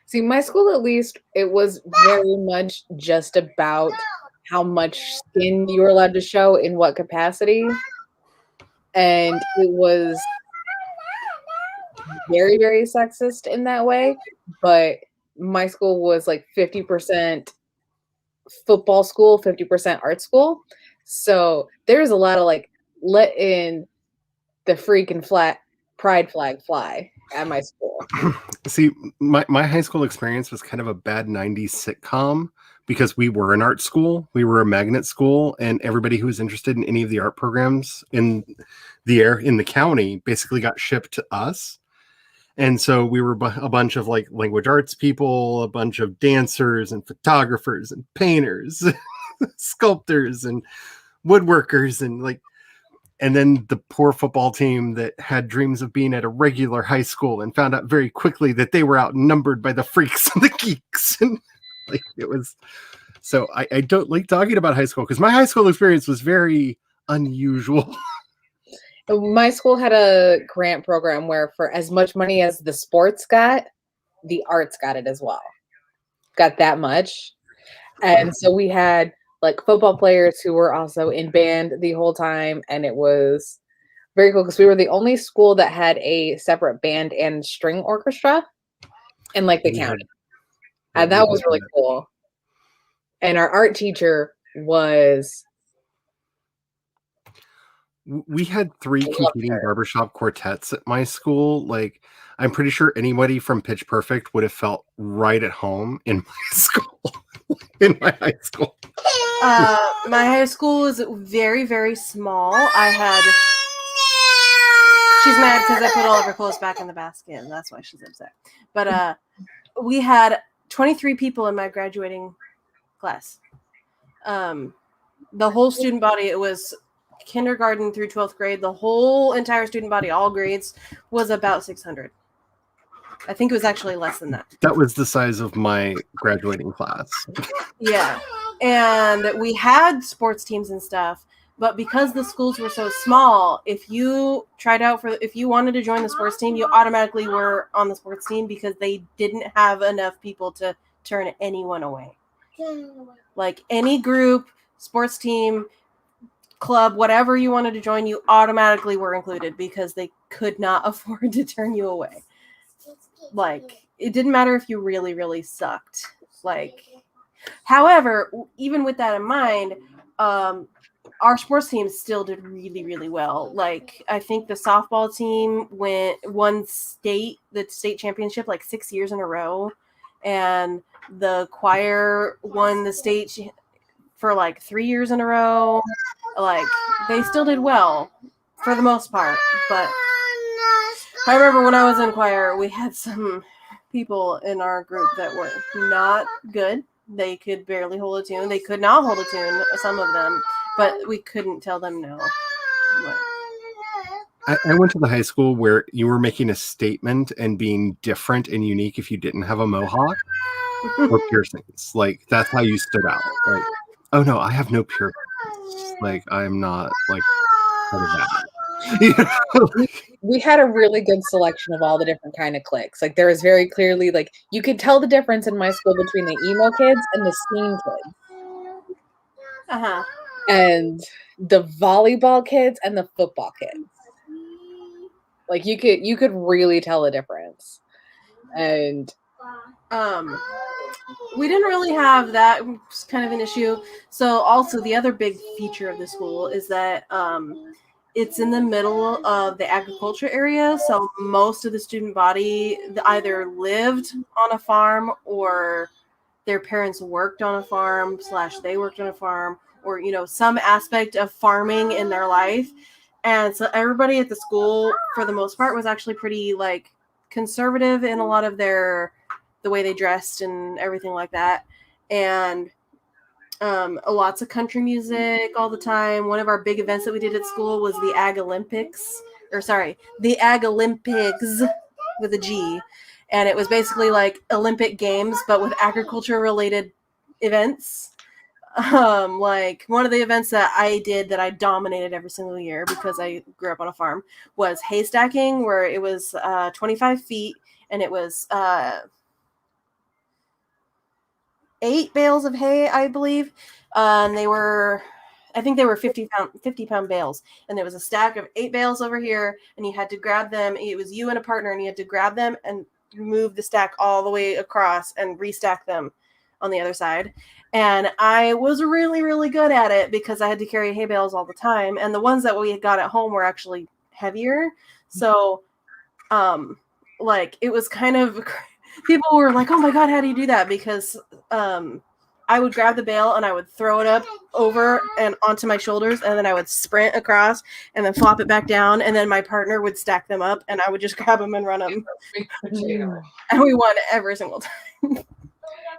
See, my school, at least, it was very much just about how much skin you were allowed to show in what capacity. And it was very, very sexist in that way. But my school was like 50% football school, 50% art school. So there's a lot of like letting the freaking flat pride flag fly at my school. See, my high school experience was kind of a bad 90s sitcom because we were an art school. We were a magnet school, and everybody who was interested in any of the art programs in the county basically got shipped to us. And so we were a bunch of like language arts people, a bunch of dancers and photographers and painters, sculptors and woodworkers, and then the poor football team that had dreams of being at a regular high school and found out very quickly that they were outnumbered by the freaks and the geeks. And like it was, so I don't like talking about high school because my high school experience was very unusual. My school had a grant program where for as much money as the sports got, the arts got it as well. Got that much. And so we had like football players who were also in band the whole time. And it was very cool because we were the only school that had a separate band and string orchestra in like the county. And that was really cool. And our art teacher was... We had 3 competing barbershop quartets at my school. Like, I'm pretty sure anybody from Pitch Perfect would have felt right at home in my school. In my high school. My high school was very, very small. She's mad because I put all of her clothes back in the basket, and that's why she's upset. But we had 23 people in my graduating class. The whole student body, it was kindergarten through 12th grade, the whole entire student body, all grades, was about 600. I think it was actually less than that. That was the size of my graduating class. Yeah. And we had sports teams and stuff, but because the schools were so small, if you wanted to join the sports team, you automatically were on the sports team because they didn't have enough people to turn anyone away. Like any group, sports team, club, whatever you wanted to join, you automatically were included because they could not afford to turn you away. Like, it didn't matter if you really, really sucked. Like, however, even with that in mind, our sports team still did really, really well. Like, I think the softball team won the state championship like 6 years in a row, and the choir won the state for like 3 years in a row. Like, they still did well for the most part. But I remember when I was in choir, we had some people in our group that were not good. They could barely hold a tune. They could not hold a tune, some of them, but we couldn't tell them no. I went to the high school where you were making a statement and being different and unique if you didn't have a mohawk or piercings. Like, that's how you stood out. Like, oh no, I have no piercings. Like, I'm not like part of that. You know? We had a really good selection of all the different kind of cliques. Like, there was very clearly, like, you could tell the difference in my school between the emo kids and the scene kids. Uh-huh. And the volleyball kids and the football kids. Like you could really tell a difference. And we didn't really have that kind of an issue. So also the other big feature of the school is that it's in the middle of the agriculture area. So most of the student body either lived on a farm or their parents worked on a farm / they worked on a farm, or, you know, some aspect of farming in their life. And so everybody at the school, for the most part, was actually pretty like conservative in a lot of the way they dressed and everything like that. And lots of country music all the time. One of our big events that we did at school was the Ag Olympics, the Ag Olympics with a G. And it was basically like Olympic Games, but with agriculture related events. Like one of the events that I did that I dominated every single year because I grew up on a farm was hay stacking, where it was 25 feet and it was 8 bales of hay, I believe. And I think they were 50-pound bales. And there was a stack of 8 bales over here, and you had to grab them. It was you and a partner, and you had to grab them and move the stack all the way across and restack them on the other side. And I was really, really good at it because I had to carry hay bales all the time. And the ones that we had got at home were actually heavier. So, like, it was kind of... People were like, "Oh my God, how do you do that?" Because I would grab the bale and I would throw it up over and onto my shoulders, and then I would sprint across and then flop it back down, and then my partner would stack them up, and I would just grab them and run them. And we won every single time.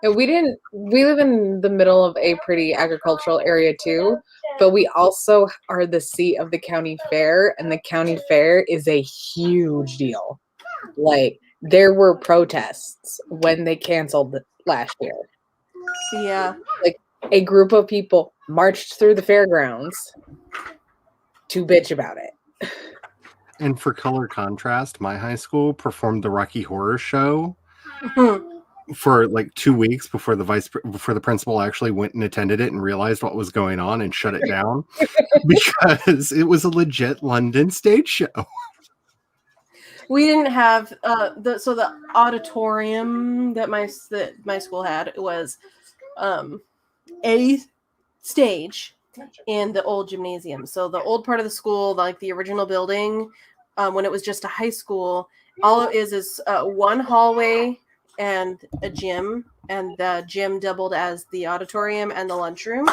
And we live in the middle of a pretty agricultural area too, but we also are the seat of the county fair, and the county fair is a huge deal. Like, there were protests when they canceled last year. Yeah. Like, a group of people marched through the fairgrounds to bitch about it. And for color contrast, my high school performed the Rocky Horror Show for like 2 weeks before the principal actually went and attended it and realized what was going on and shut it down because it was a legit London stage show. We didn't have the auditorium that my school had was a stage in the old gymnasium. So the old part of the school, like the original building, when it was just a high school, all it is one hallway and a gym, and the gym doubled as the auditorium and the lunchroom.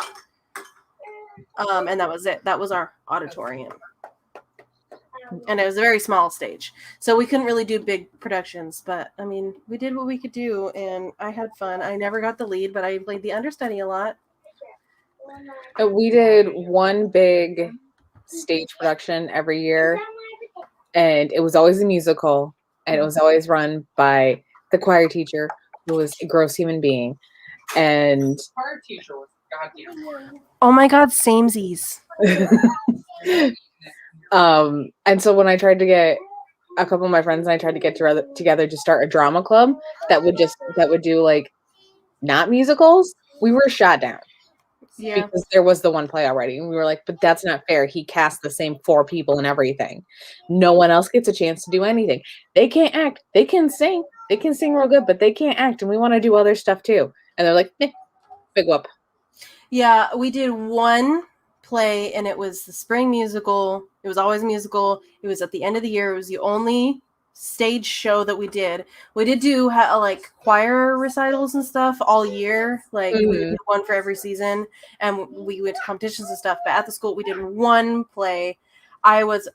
And that was it. That was our auditorium. And it was a very small stage. So we couldn't really do big productions, but I mean, we did what we could do, and I had fun. I never got the lead, but I played the understudy a lot. We did one big stage production every year, and it was always a musical, and it was always run by the choir teacher, who was a gross human being. And Choir teacher was goddamn. Oh my God, samesies. And so when I tried to get a couple of my friends and I tried to get together to start a drama club that would do like not musicals, we were shot down. Yeah. Because there was the one play already. And we were like, but that's not fair. He cast the same 4 people and everything. No one else gets a chance to do anything. They can't act. They can sing. They can sing real good, but they can't act. And we want to do other stuff too. And they're like, big whoop. Yeah, we did one play, and it was the spring musical. It was always a musical. It was at the end of the year. It was the only stage show that we did. We did do like choir recitals and stuff all year. Like we did one for every season, and we went to competitions and stuff. But at the school, we did one play. I was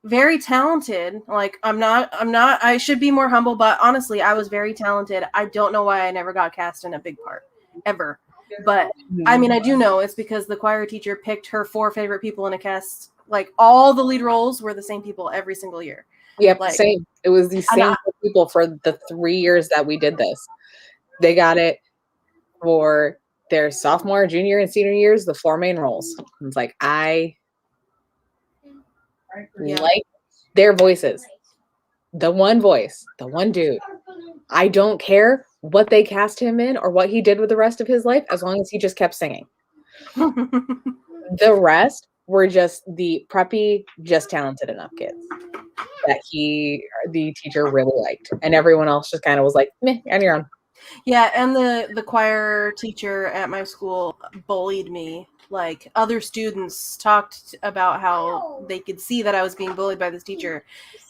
very talented. Like I'm not. I should be more humble, but honestly, I was very talented. I don't know why I never got cast in a big part ever. But I mean, I do know it's because the choir teacher picked her 4 favorite people in a cast. Like all the lead roles were the same people every single year. Yep, like, same. It was the same people for the 3 years that we did this. They got it for their sophomore, junior, and senior years, the 4 main roles. It's like, I like their voices. The one voice, the one dude. I don't care what they cast him in or what he did with the rest of his life, as long as he just kept singing. The rest were just the preppy, just talented enough kids that the teacher really liked. And everyone else just kind of was like, meh, on your own. Yeah, and the choir teacher at my school bullied me. Like, other students talked about how they could see that I was being bullied by this teacher.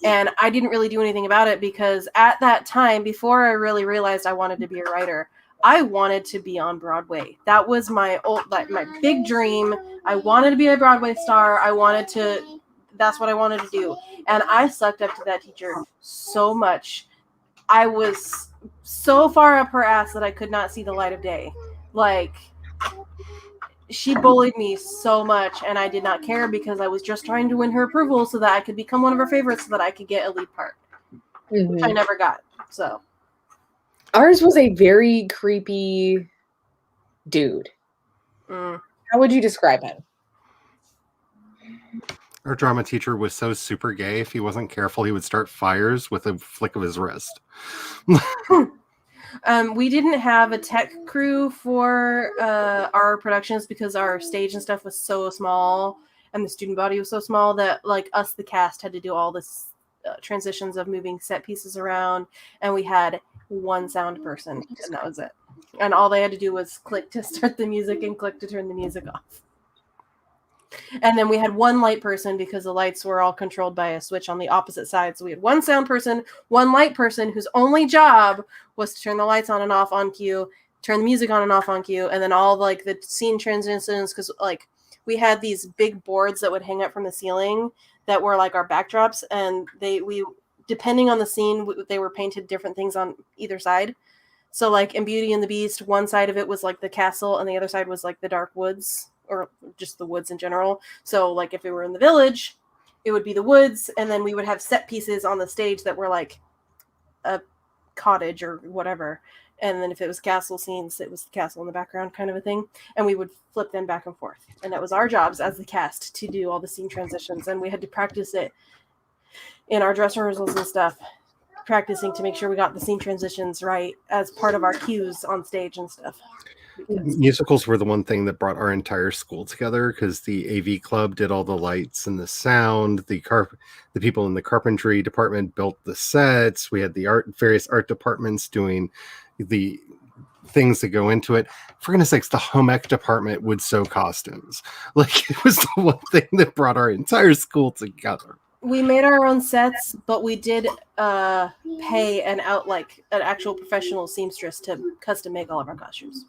And I didn't really do anything about it because at that time, before I really realized I wanted to be a writer, I wanted to be on Broadway. That was my big dream. I wanted to be a Broadway star. That's what I wanted to do. And I sucked up to that teacher so much. I was so far up her ass that I could not see the light of day. Like, she bullied me so much, and I did not care because I was just trying to win her approval so that I could become one of her favorites so that I could get a lead part, which I never got. So ours was a very creepy dude. How would you describe him? Our drama teacher was so super gay. If he wasn't careful, he would start fires with a flick of his wrist. We didn't have a tech crew for our productions because our stage and stuff was so small and the student body was so small that like us, the cast, had to do all this transitions of moving set pieces around, and we had one sound person, and that was it. And all they had to do was click to start the music and click to turn the music off. And then we had one light person because the lights were all controlled by a switch on the opposite side. So we had one sound person, one light person whose only job was to turn the lights on and off on cue, turn the music on and off on cue, and then all like the scene transitions, because like we had these big boards that would hang up from the ceiling that were like our backdrops, and we depending on the scene, they were painted different things on either side. So like in Beauty and the Beast, one side of it was like the castle and the other side was like the dark woods, or just the woods in general. So like if we were in the village, it would be the woods, and then we would have set pieces on the stage that were like a cottage or whatever. And then if it was castle scenes, it was the castle in the background kind of a thing. And we would flip them back and forth. And that was our jobs as the cast to do all the scene transitions. And we had to practice it in our dress rehearsals and stuff, practicing to make sure we got the scene transitions right as part of our cues on stage and stuff. Musicals were the one thing that brought our entire school together because the AV club did all the lights and the sound. The people in the carpentry department built the sets. We had the various art departments doing the things that go into it. For goodness sakes, the home ec department would sew costumes. Like, it was the one thing that brought our entire school together. We made our own sets, but we did pay an actual professional seamstress to custom make all of our costumes.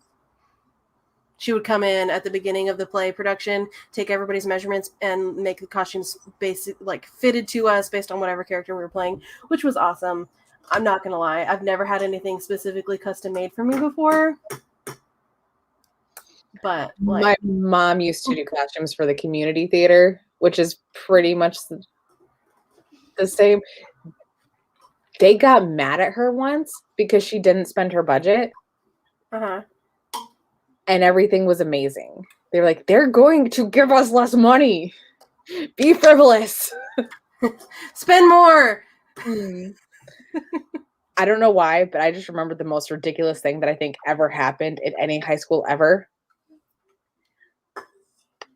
She would come in at the beginning of the play production, take everybody's measurements, and make the costumes fitted to us based on whatever character we were playing, which was awesome. I'm not gonna lie, I've never had anything specifically custom made for me before. But my mom used to do costumes for the community theater, which is pretty much the same. They got mad at her once because she didn't spend her budget. And everything was amazing. They're like, they're going to give us less money. Be frivolous. Spend more. I don't know why, but I just remember the most ridiculous thing that I think ever happened in any high school ever.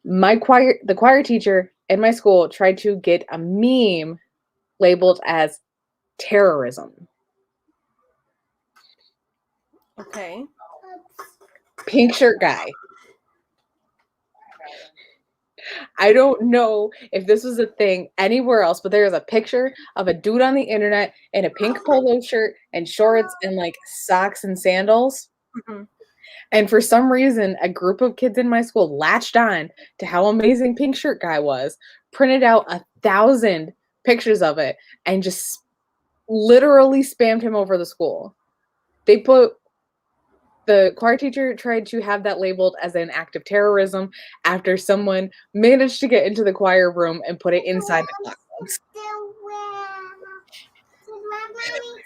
The choir teacher in my school tried to get a meme labeled as terrorism. Okay. Pink shirt guy. I don't know if this was a thing anywhere else, but there is a picture of a dude on the internet in a pink polo shirt and shorts and like socks and sandals. Mm-hmm. And for some reason, a group of kids in my school latched on to how amazing pink shirt guy was, printed out 1,000 pictures of it, and just literally spammed him over the school. The choir teacher tried to have that labeled as an act of terrorism after someone managed to get into the choir room and put it inside the classrooms.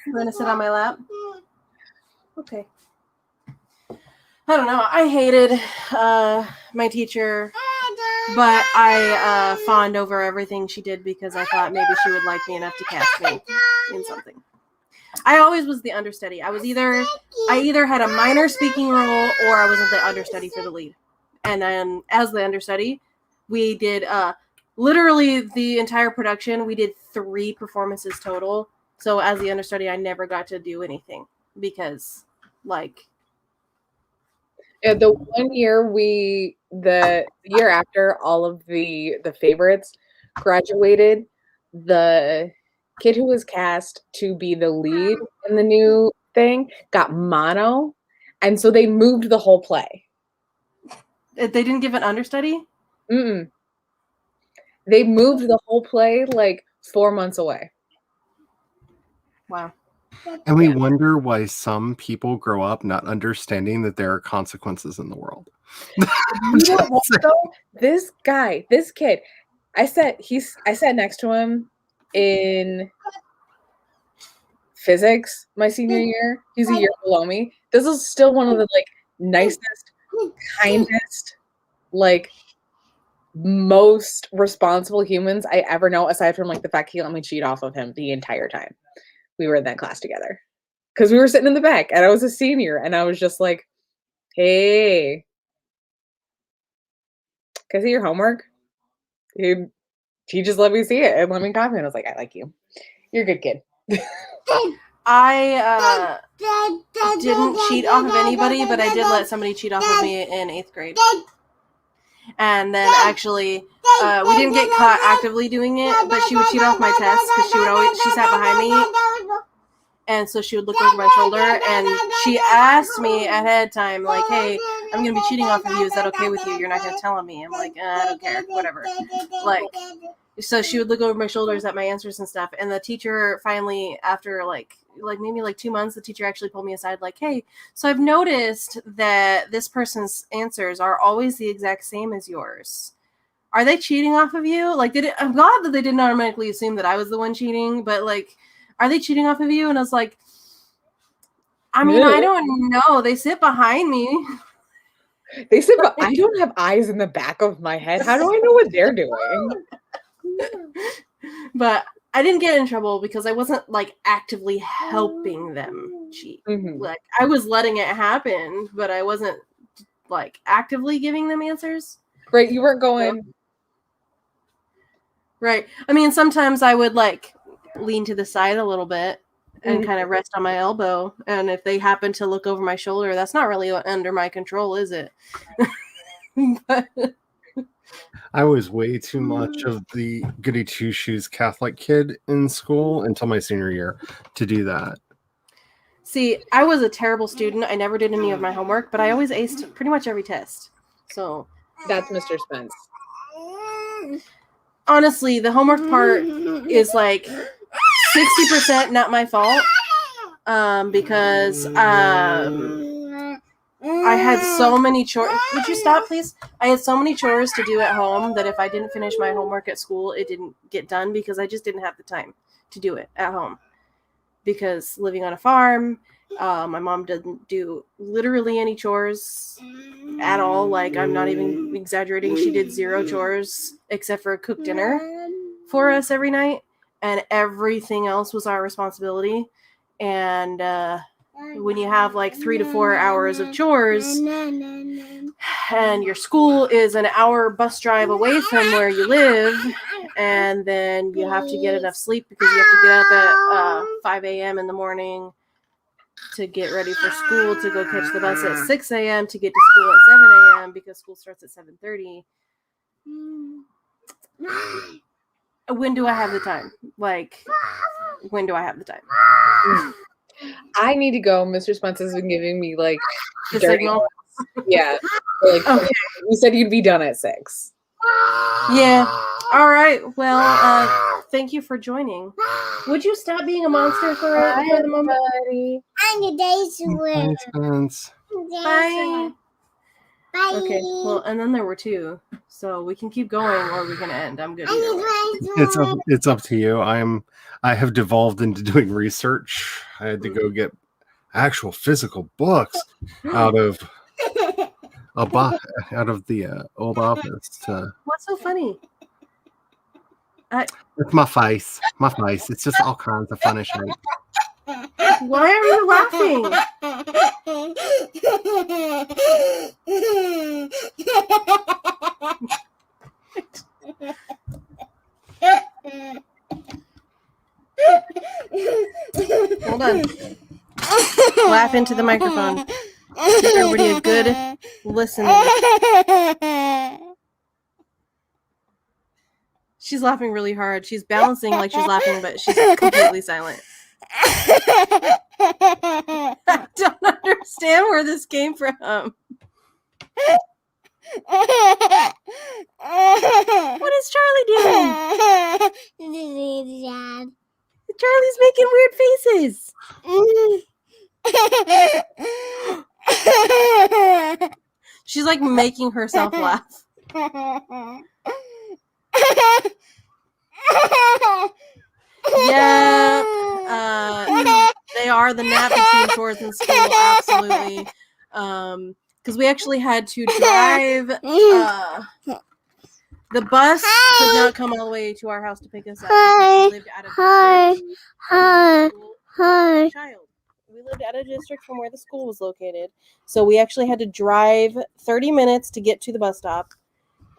You want to sit on my lap? Okay. I don't know. I hated my teacher, but I fawned over everything she did because I thought maybe she would like me enough to cast me in something. I always was the understudy. I either had a minor speaking role or I was the understudy for the lead. And then as the understudy, We did literally the entire production. We did 3 performances total. So as the understudy, I never got to do anything because, like, Yeah, the one year the year after all of the favorites graduated, the kid who was cast to be the lead in the new thing got mono, and so they moved the whole play. they didn't give an understudy. Mm-mm. They moved the whole play like 4 months away. Wow. And we Yeah. wonder why some people grow up not understanding that there are consequences in the world. You know what, though? This kid, I sat next to him in physics my senior year. He's a year below me. This is still one of the like nicest, kindest, like most responsible humans I ever know, aside from like the fact he let me cheat off of him the entire time we were in that class together. Because we were sitting in the back and I was a senior and I was just like, hey, can I see your homework? He just let me see it and let me copy. And I was like, I like you. You're a good kid. I didn't cheat off of anybody, but I did let somebody cheat off of me in 8th grade. And then actually, we didn't get caught actively doing it, but she would cheat off my tests because she sat behind me. And so she would look over my shoulder and she asked me ahead of time, like, hey, I'm going to be cheating off of you. Is that okay with you? You're not going to tell on me. I'm like, I don't care. Whatever. Like, so she would look over my shoulders at my answers and stuff. And the teacher finally, after like maybe like 2 months, the teacher actually pulled me aside like, hey, so I've noticed that this person's answers are always the exact same as yours. Are they cheating off of you? Like, I'm glad that they didn't automatically assume that I was the one cheating, but like, are they cheating off of you? And I was like, I mean, I don't know. They sit behind me. I don't have eyes in the back of my head. How do I know what they're doing? But I didn't get in trouble because I wasn't like actively helping them cheat. Mm-hmm. Like I was letting it happen, but I wasn't like actively giving them answers. Right. You weren't going. Right. I mean, sometimes I would like lean to the side a little bit and kind of rest on my elbow. And if they happen to look over my shoulder, that's not really under my control, is it? But I was way too much of the goody two shoes Catholic kid in school until my senior year to do that. see, I was a terrible student. I never did any of my homework, but I always aced pretty much every test. So That's Mr. Spence. Honestly, the homework part is like 60% not my fault because I had so many chores. Would you stop, please? I had so many chores to do at home that if I didn't finish my homework at school, it didn't get done because I just didn't have the time to do it at home. Because living on a farm, my mom doesn't do literally any chores at all. Like, I'm not even exaggerating. She did 0 chores except for cook dinner for us every night. And everything else was our responsibility. And when you have like 3 to 4 hours of chores and your school is an hour bus drive away from where you live, and then you have to get enough sleep because you have to get up at 5 a.m. in the morning to get ready for school, to go catch the bus at 6 a.m. to get to school at 7 a.m. because school starts at 7:30. When do I have the time? Like, when do I have the time? I need to go. Mr. Spence has been giving me like The signal. Yeah. Like, okay. You said you'd be done at 6. Yeah. All right. Well, thank you for joining. Would you stop being a monster for the moment? Bye. Okay. Well, and then there were 2, so we can keep going or we can end. I'm good. It's up to you. I have devolved into doing research. I had to go get actual physical books out of the old office. What's so funny? It's my face. It's just all kinds of funny shit. Why are you laughing? laugh into the microphone. Give everybody a good listening. She's laughing really hard. She's balancing like she's laughing, but she's completely silent. I don't understand where this came from. What is Charlie doing? Charlie's making weird faces. She's like making herself laugh. Yeah, they are the nap between chores and school, absolutely. Because we actually had to drive. The bus could not come all the way to our house to pick us up. We lived out of district. Child. We lived out of district from where the school was located, so we actually had to drive 30 minutes to get to the bus stop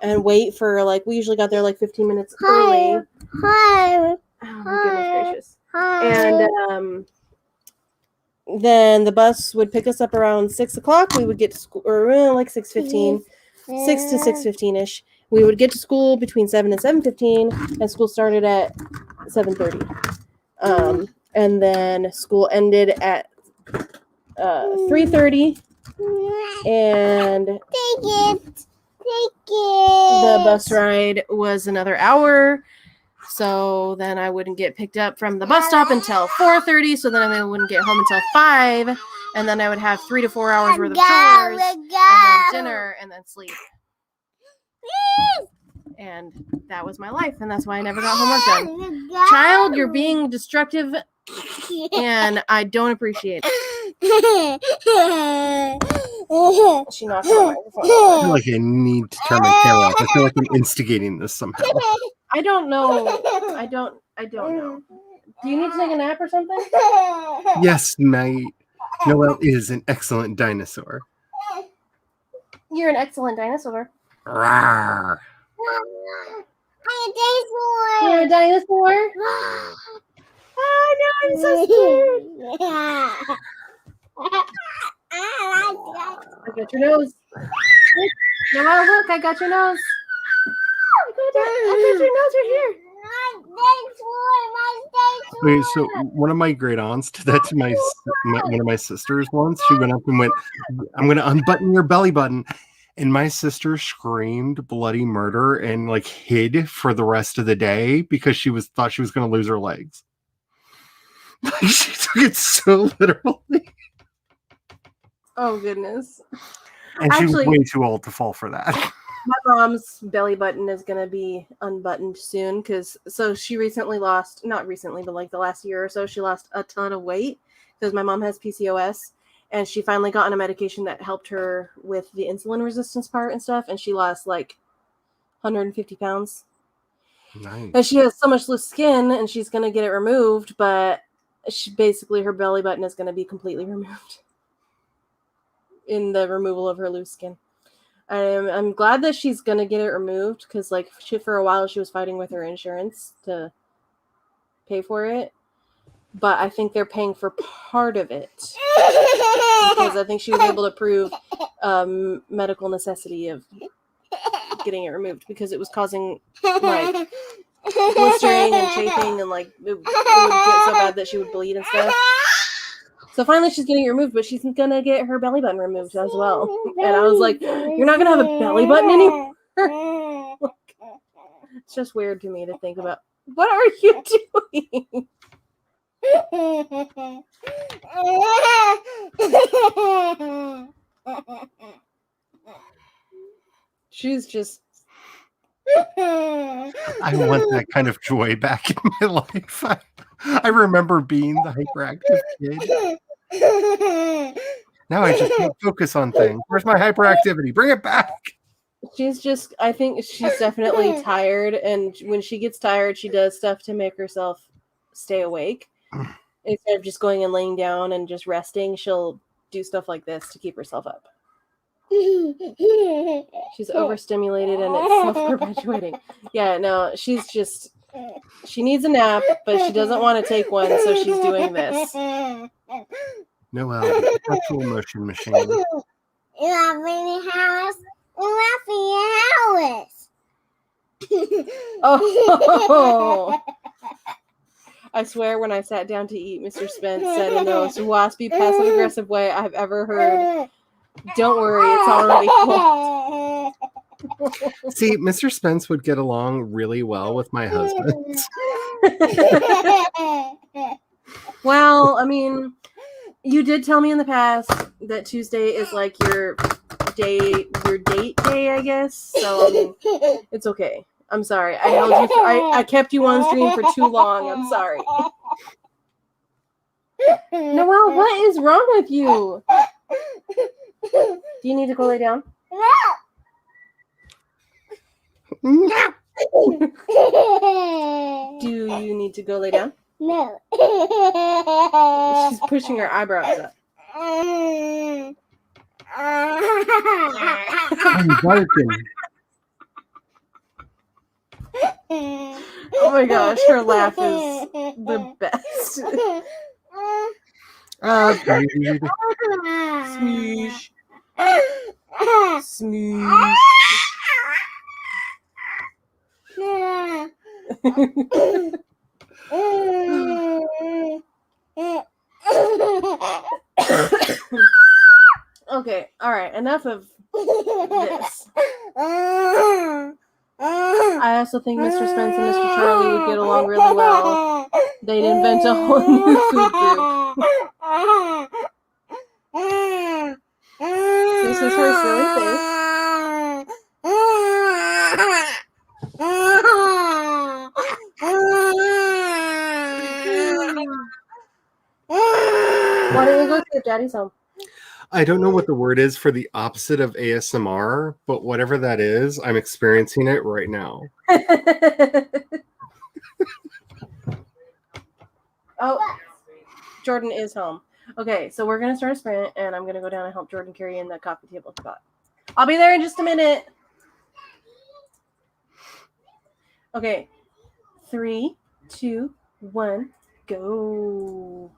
and wait for we usually got there 15 minutes early. Oh my goodness gracious. And then the bus would pick us up around 6 o'clock. We would get to school, or 6:15, 6 to 6:15ish. We would get to school between 7 and 7:15, and school started at 7:30. And then school ended at 3:30, and the bus ride was another hour. So then I wouldn't get picked up from the bus stop until 4:30. So then I wouldn't get home until 5. And then I would have 3 to 4 hours worth of chores, and then dinner, and then sleep. And that was my life. And that's why I never got homework done. Child, you're being destructive, and I don't appreciate it. She knocked on the microphone. I feel like I need to turn my camera off. I feel like I'm instigating this somehow. I don't know. I don't know. Do you need to take a nap or something? Yes, my Noelle is an excellent dinosaur. You're an excellent dinosaur. Rawr. You're a dinosaur? Oh no, I'm so scared. I got your nose. Noelle, look, I got your nose. I got your nose right here. Wait, so one of my great aunts did that to one of my sisters once. She went up and went, "I'm going to unbutton your belly button." And my sister screamed bloody murder and hid for the rest of the day because she thought she was going to lose her legs. She took it so literally. Oh goodness. And she was way too old to fall for that. My mom's belly button is going to be unbuttoned soon so she recently lost, not recently, but the last year or so, she lost a ton of weight because my mom has PCOS, and she finally got on a medication that helped her with the insulin resistance part and stuff, and she lost 150 pounds. Nice. And she has so much loose skin, and she's going to get it removed, but her belly button is going to be completely removed in the removal of her loose skin. I'm glad that she's gonna get it removed because for a while she was fighting with her insurance to pay for it, but I think they're paying for part of it because I think she was able to prove medical necessity of getting it removed because it was causing blistering and chafing, and it would get so bad that she would bleed and stuff. So finally she's getting it removed, but she's going to get her belly button removed as well. And I was like, you're not going to have a belly button anymore? It's just weird to me to think about. What are you doing? She's just... I want that kind of joy back in my life. I remember being the hyperactive kid. Now I just can't focus on things. Where's my hyperactivity? Bring it back. I think she's definitely tired, and when she gets tired, she does stuff to make herself stay awake. Instead of just going and laying down and just resting, she'll do stuff like this to keep herself up. She's overstimulated and it's self-perpetuating. Yeah, no, she needs a nap, but she doesn't want to take one, so she's doing this. Noelle, the perpetual motion machine. Laughing house. Laughing house. Oh. I swear when I sat down to eat, Mr. Spence said in the most waspy, passive-aggressive way I've ever heard, "Don't worry, it's already full." See, Mr. Spence would get along really well with my husband. Well, I mean, you did tell me in the past that Tuesday is like your date day, I guess. So I mean, it's okay. I'm sorry. I held you. I kept you on stream for too long. I'm sorry. Noelle, what is wrong with you? Do you need to go lay down? No. Do you need to go lay down? No. She's pushing her eyebrows up. I'm barking. Oh my gosh, her laugh is the best. Baby. Smoosh. Smoosh. Okay, alright, enough of this. I also think Mr. Spence and Mr. Charlie would get along really well. They'd invent a whole new food group. This is her silly face. Why don't you go to your daddy's home? I don't know what the word is for the opposite of ASMR, but whatever that is, I'm experiencing it right now. Oh, Jordan is home. Okay, so we're going to start a sprint, and I'm going to go down and help Jordan carry in the coffee table spot. I'll be there in just a minute. Okay, 3, 2, 1, go.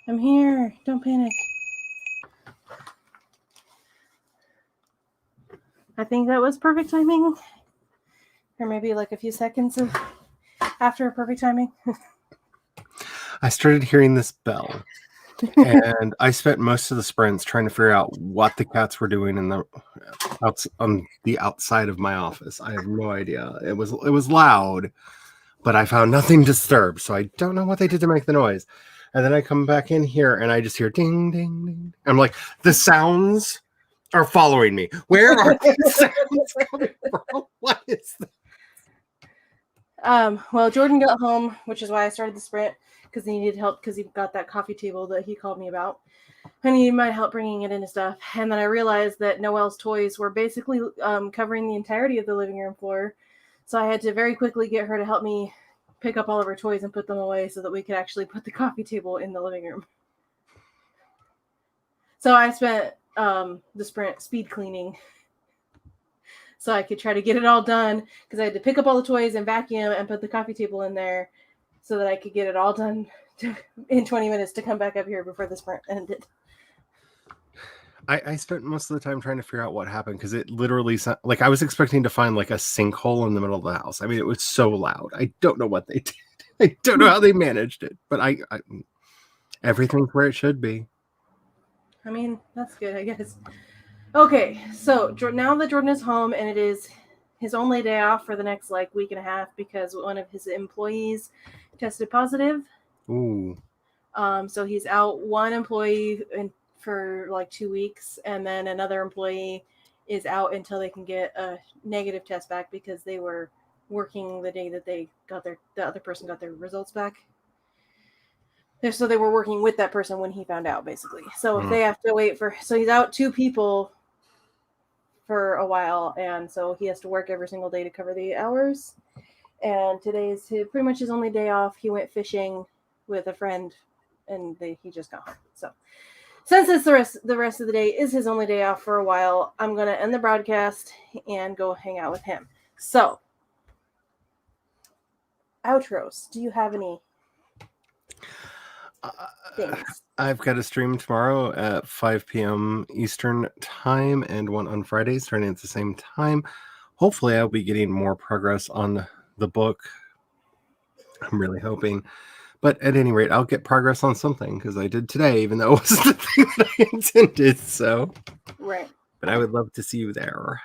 I'm here. Don't panic. I think that was perfect timing. Or maybe like a few seconds after perfect timing. I started hearing this bell, and I spent most of the sprints trying to figure out what the cats were doing on the outside of my office. I have no idea. It was loud, but I found nothing disturbed, so I don't know what they did to make the noise. And then I come back in here, and I just hear ding, ding, ding. I'm like, the sounds are following me. Where are the sounds coming from? What is that? Well, Jordan got home, which is why I started the sprint, because he needed help because he got that coffee table that he called me about. And he needed my help bringing it in and stuff. And then I realized that Noelle's toys were basically covering the entirety of the living room floor. So I had to very quickly get her to help me pick up all of her toys and put them away so that we could actually put the coffee table in the living room. So I spent the sprint speed cleaning so I could try to get it all done because I had to pick up all the toys and vacuum and put the coffee table in there so that I could get it all done in 20 minutes to come back up here before the sprint ended. I spent most of the time trying to figure out what happened because it literally like I was expecting to find like a sinkhole in the middle of the house. I mean, it was so loud. I don't know what they did. I don't know how they managed it, but I everything's where it should be. I mean, that's good, I guess. Okay, so now that Jordan is home and it is his only day off for the next like week and a half because one of his employees tested positive. Ooh. So he's out one employee for like 2 weeks, and then another employee is out until they can get a negative test back because they were working the day that the other person got their results back. So they were working with that person when he found out, basically. So they have to wait so he's out 2 people for a while, and so he has to work every single day to cover the hours. And today is pretty much his only day off. He went fishing with a friend, and he just got home. So since it's the rest of the day is his only day off for a while, I'm going to end the broadcast and go hang out with him. So, outros. Do you have any things? I've got a stream tomorrow at 5 p.m. Eastern time and one on Friday starting at the same time. Hopefully, I'll be getting more progress on the book. I'm really hoping. But at any rate, I'll get progress on something because I did today, even though it wasn't the thing that I intended. So, right. But I would love to see you there.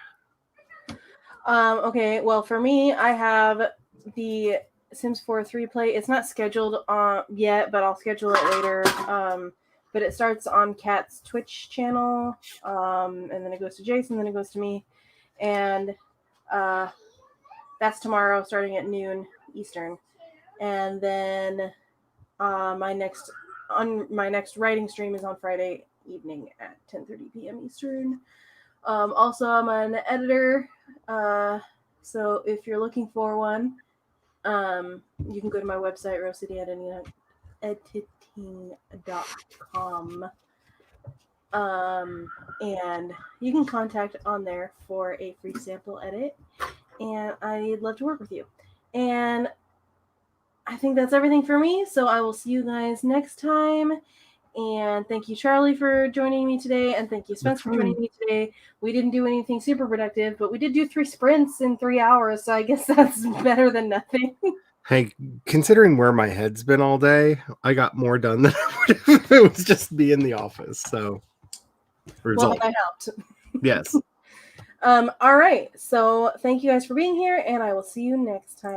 Okay. Well, for me, I have the Sims 4 3-play. It's not scheduled yet, but I'll schedule it later. But it starts on Kat's Twitch channel, and then it goes to Jason, then it goes to me, and that's tomorrow, starting at noon Eastern. And then my next writing stream is on Friday evening at 10:30 p.m. Eastern. Also, I'm an editor, so if you're looking for one, you can go to my website, rosecityediting.com, and you can contact on there for a free sample edit, and I'd love to work with you. And I think that's everything for me, so I will see you guys next time. And thank you, Charlie, for joining me today, and thank you, Spence, for joining me today. We didn't do anything super productive, but we did do 3 sprints in 3 hours, so I guess that's better than nothing. Hey, considering where my head's been all day, I got more done than I would have if it was just me in the office. So, result. Well, that helped. Yes. All right, so thank you guys for being here, and I will see you next time.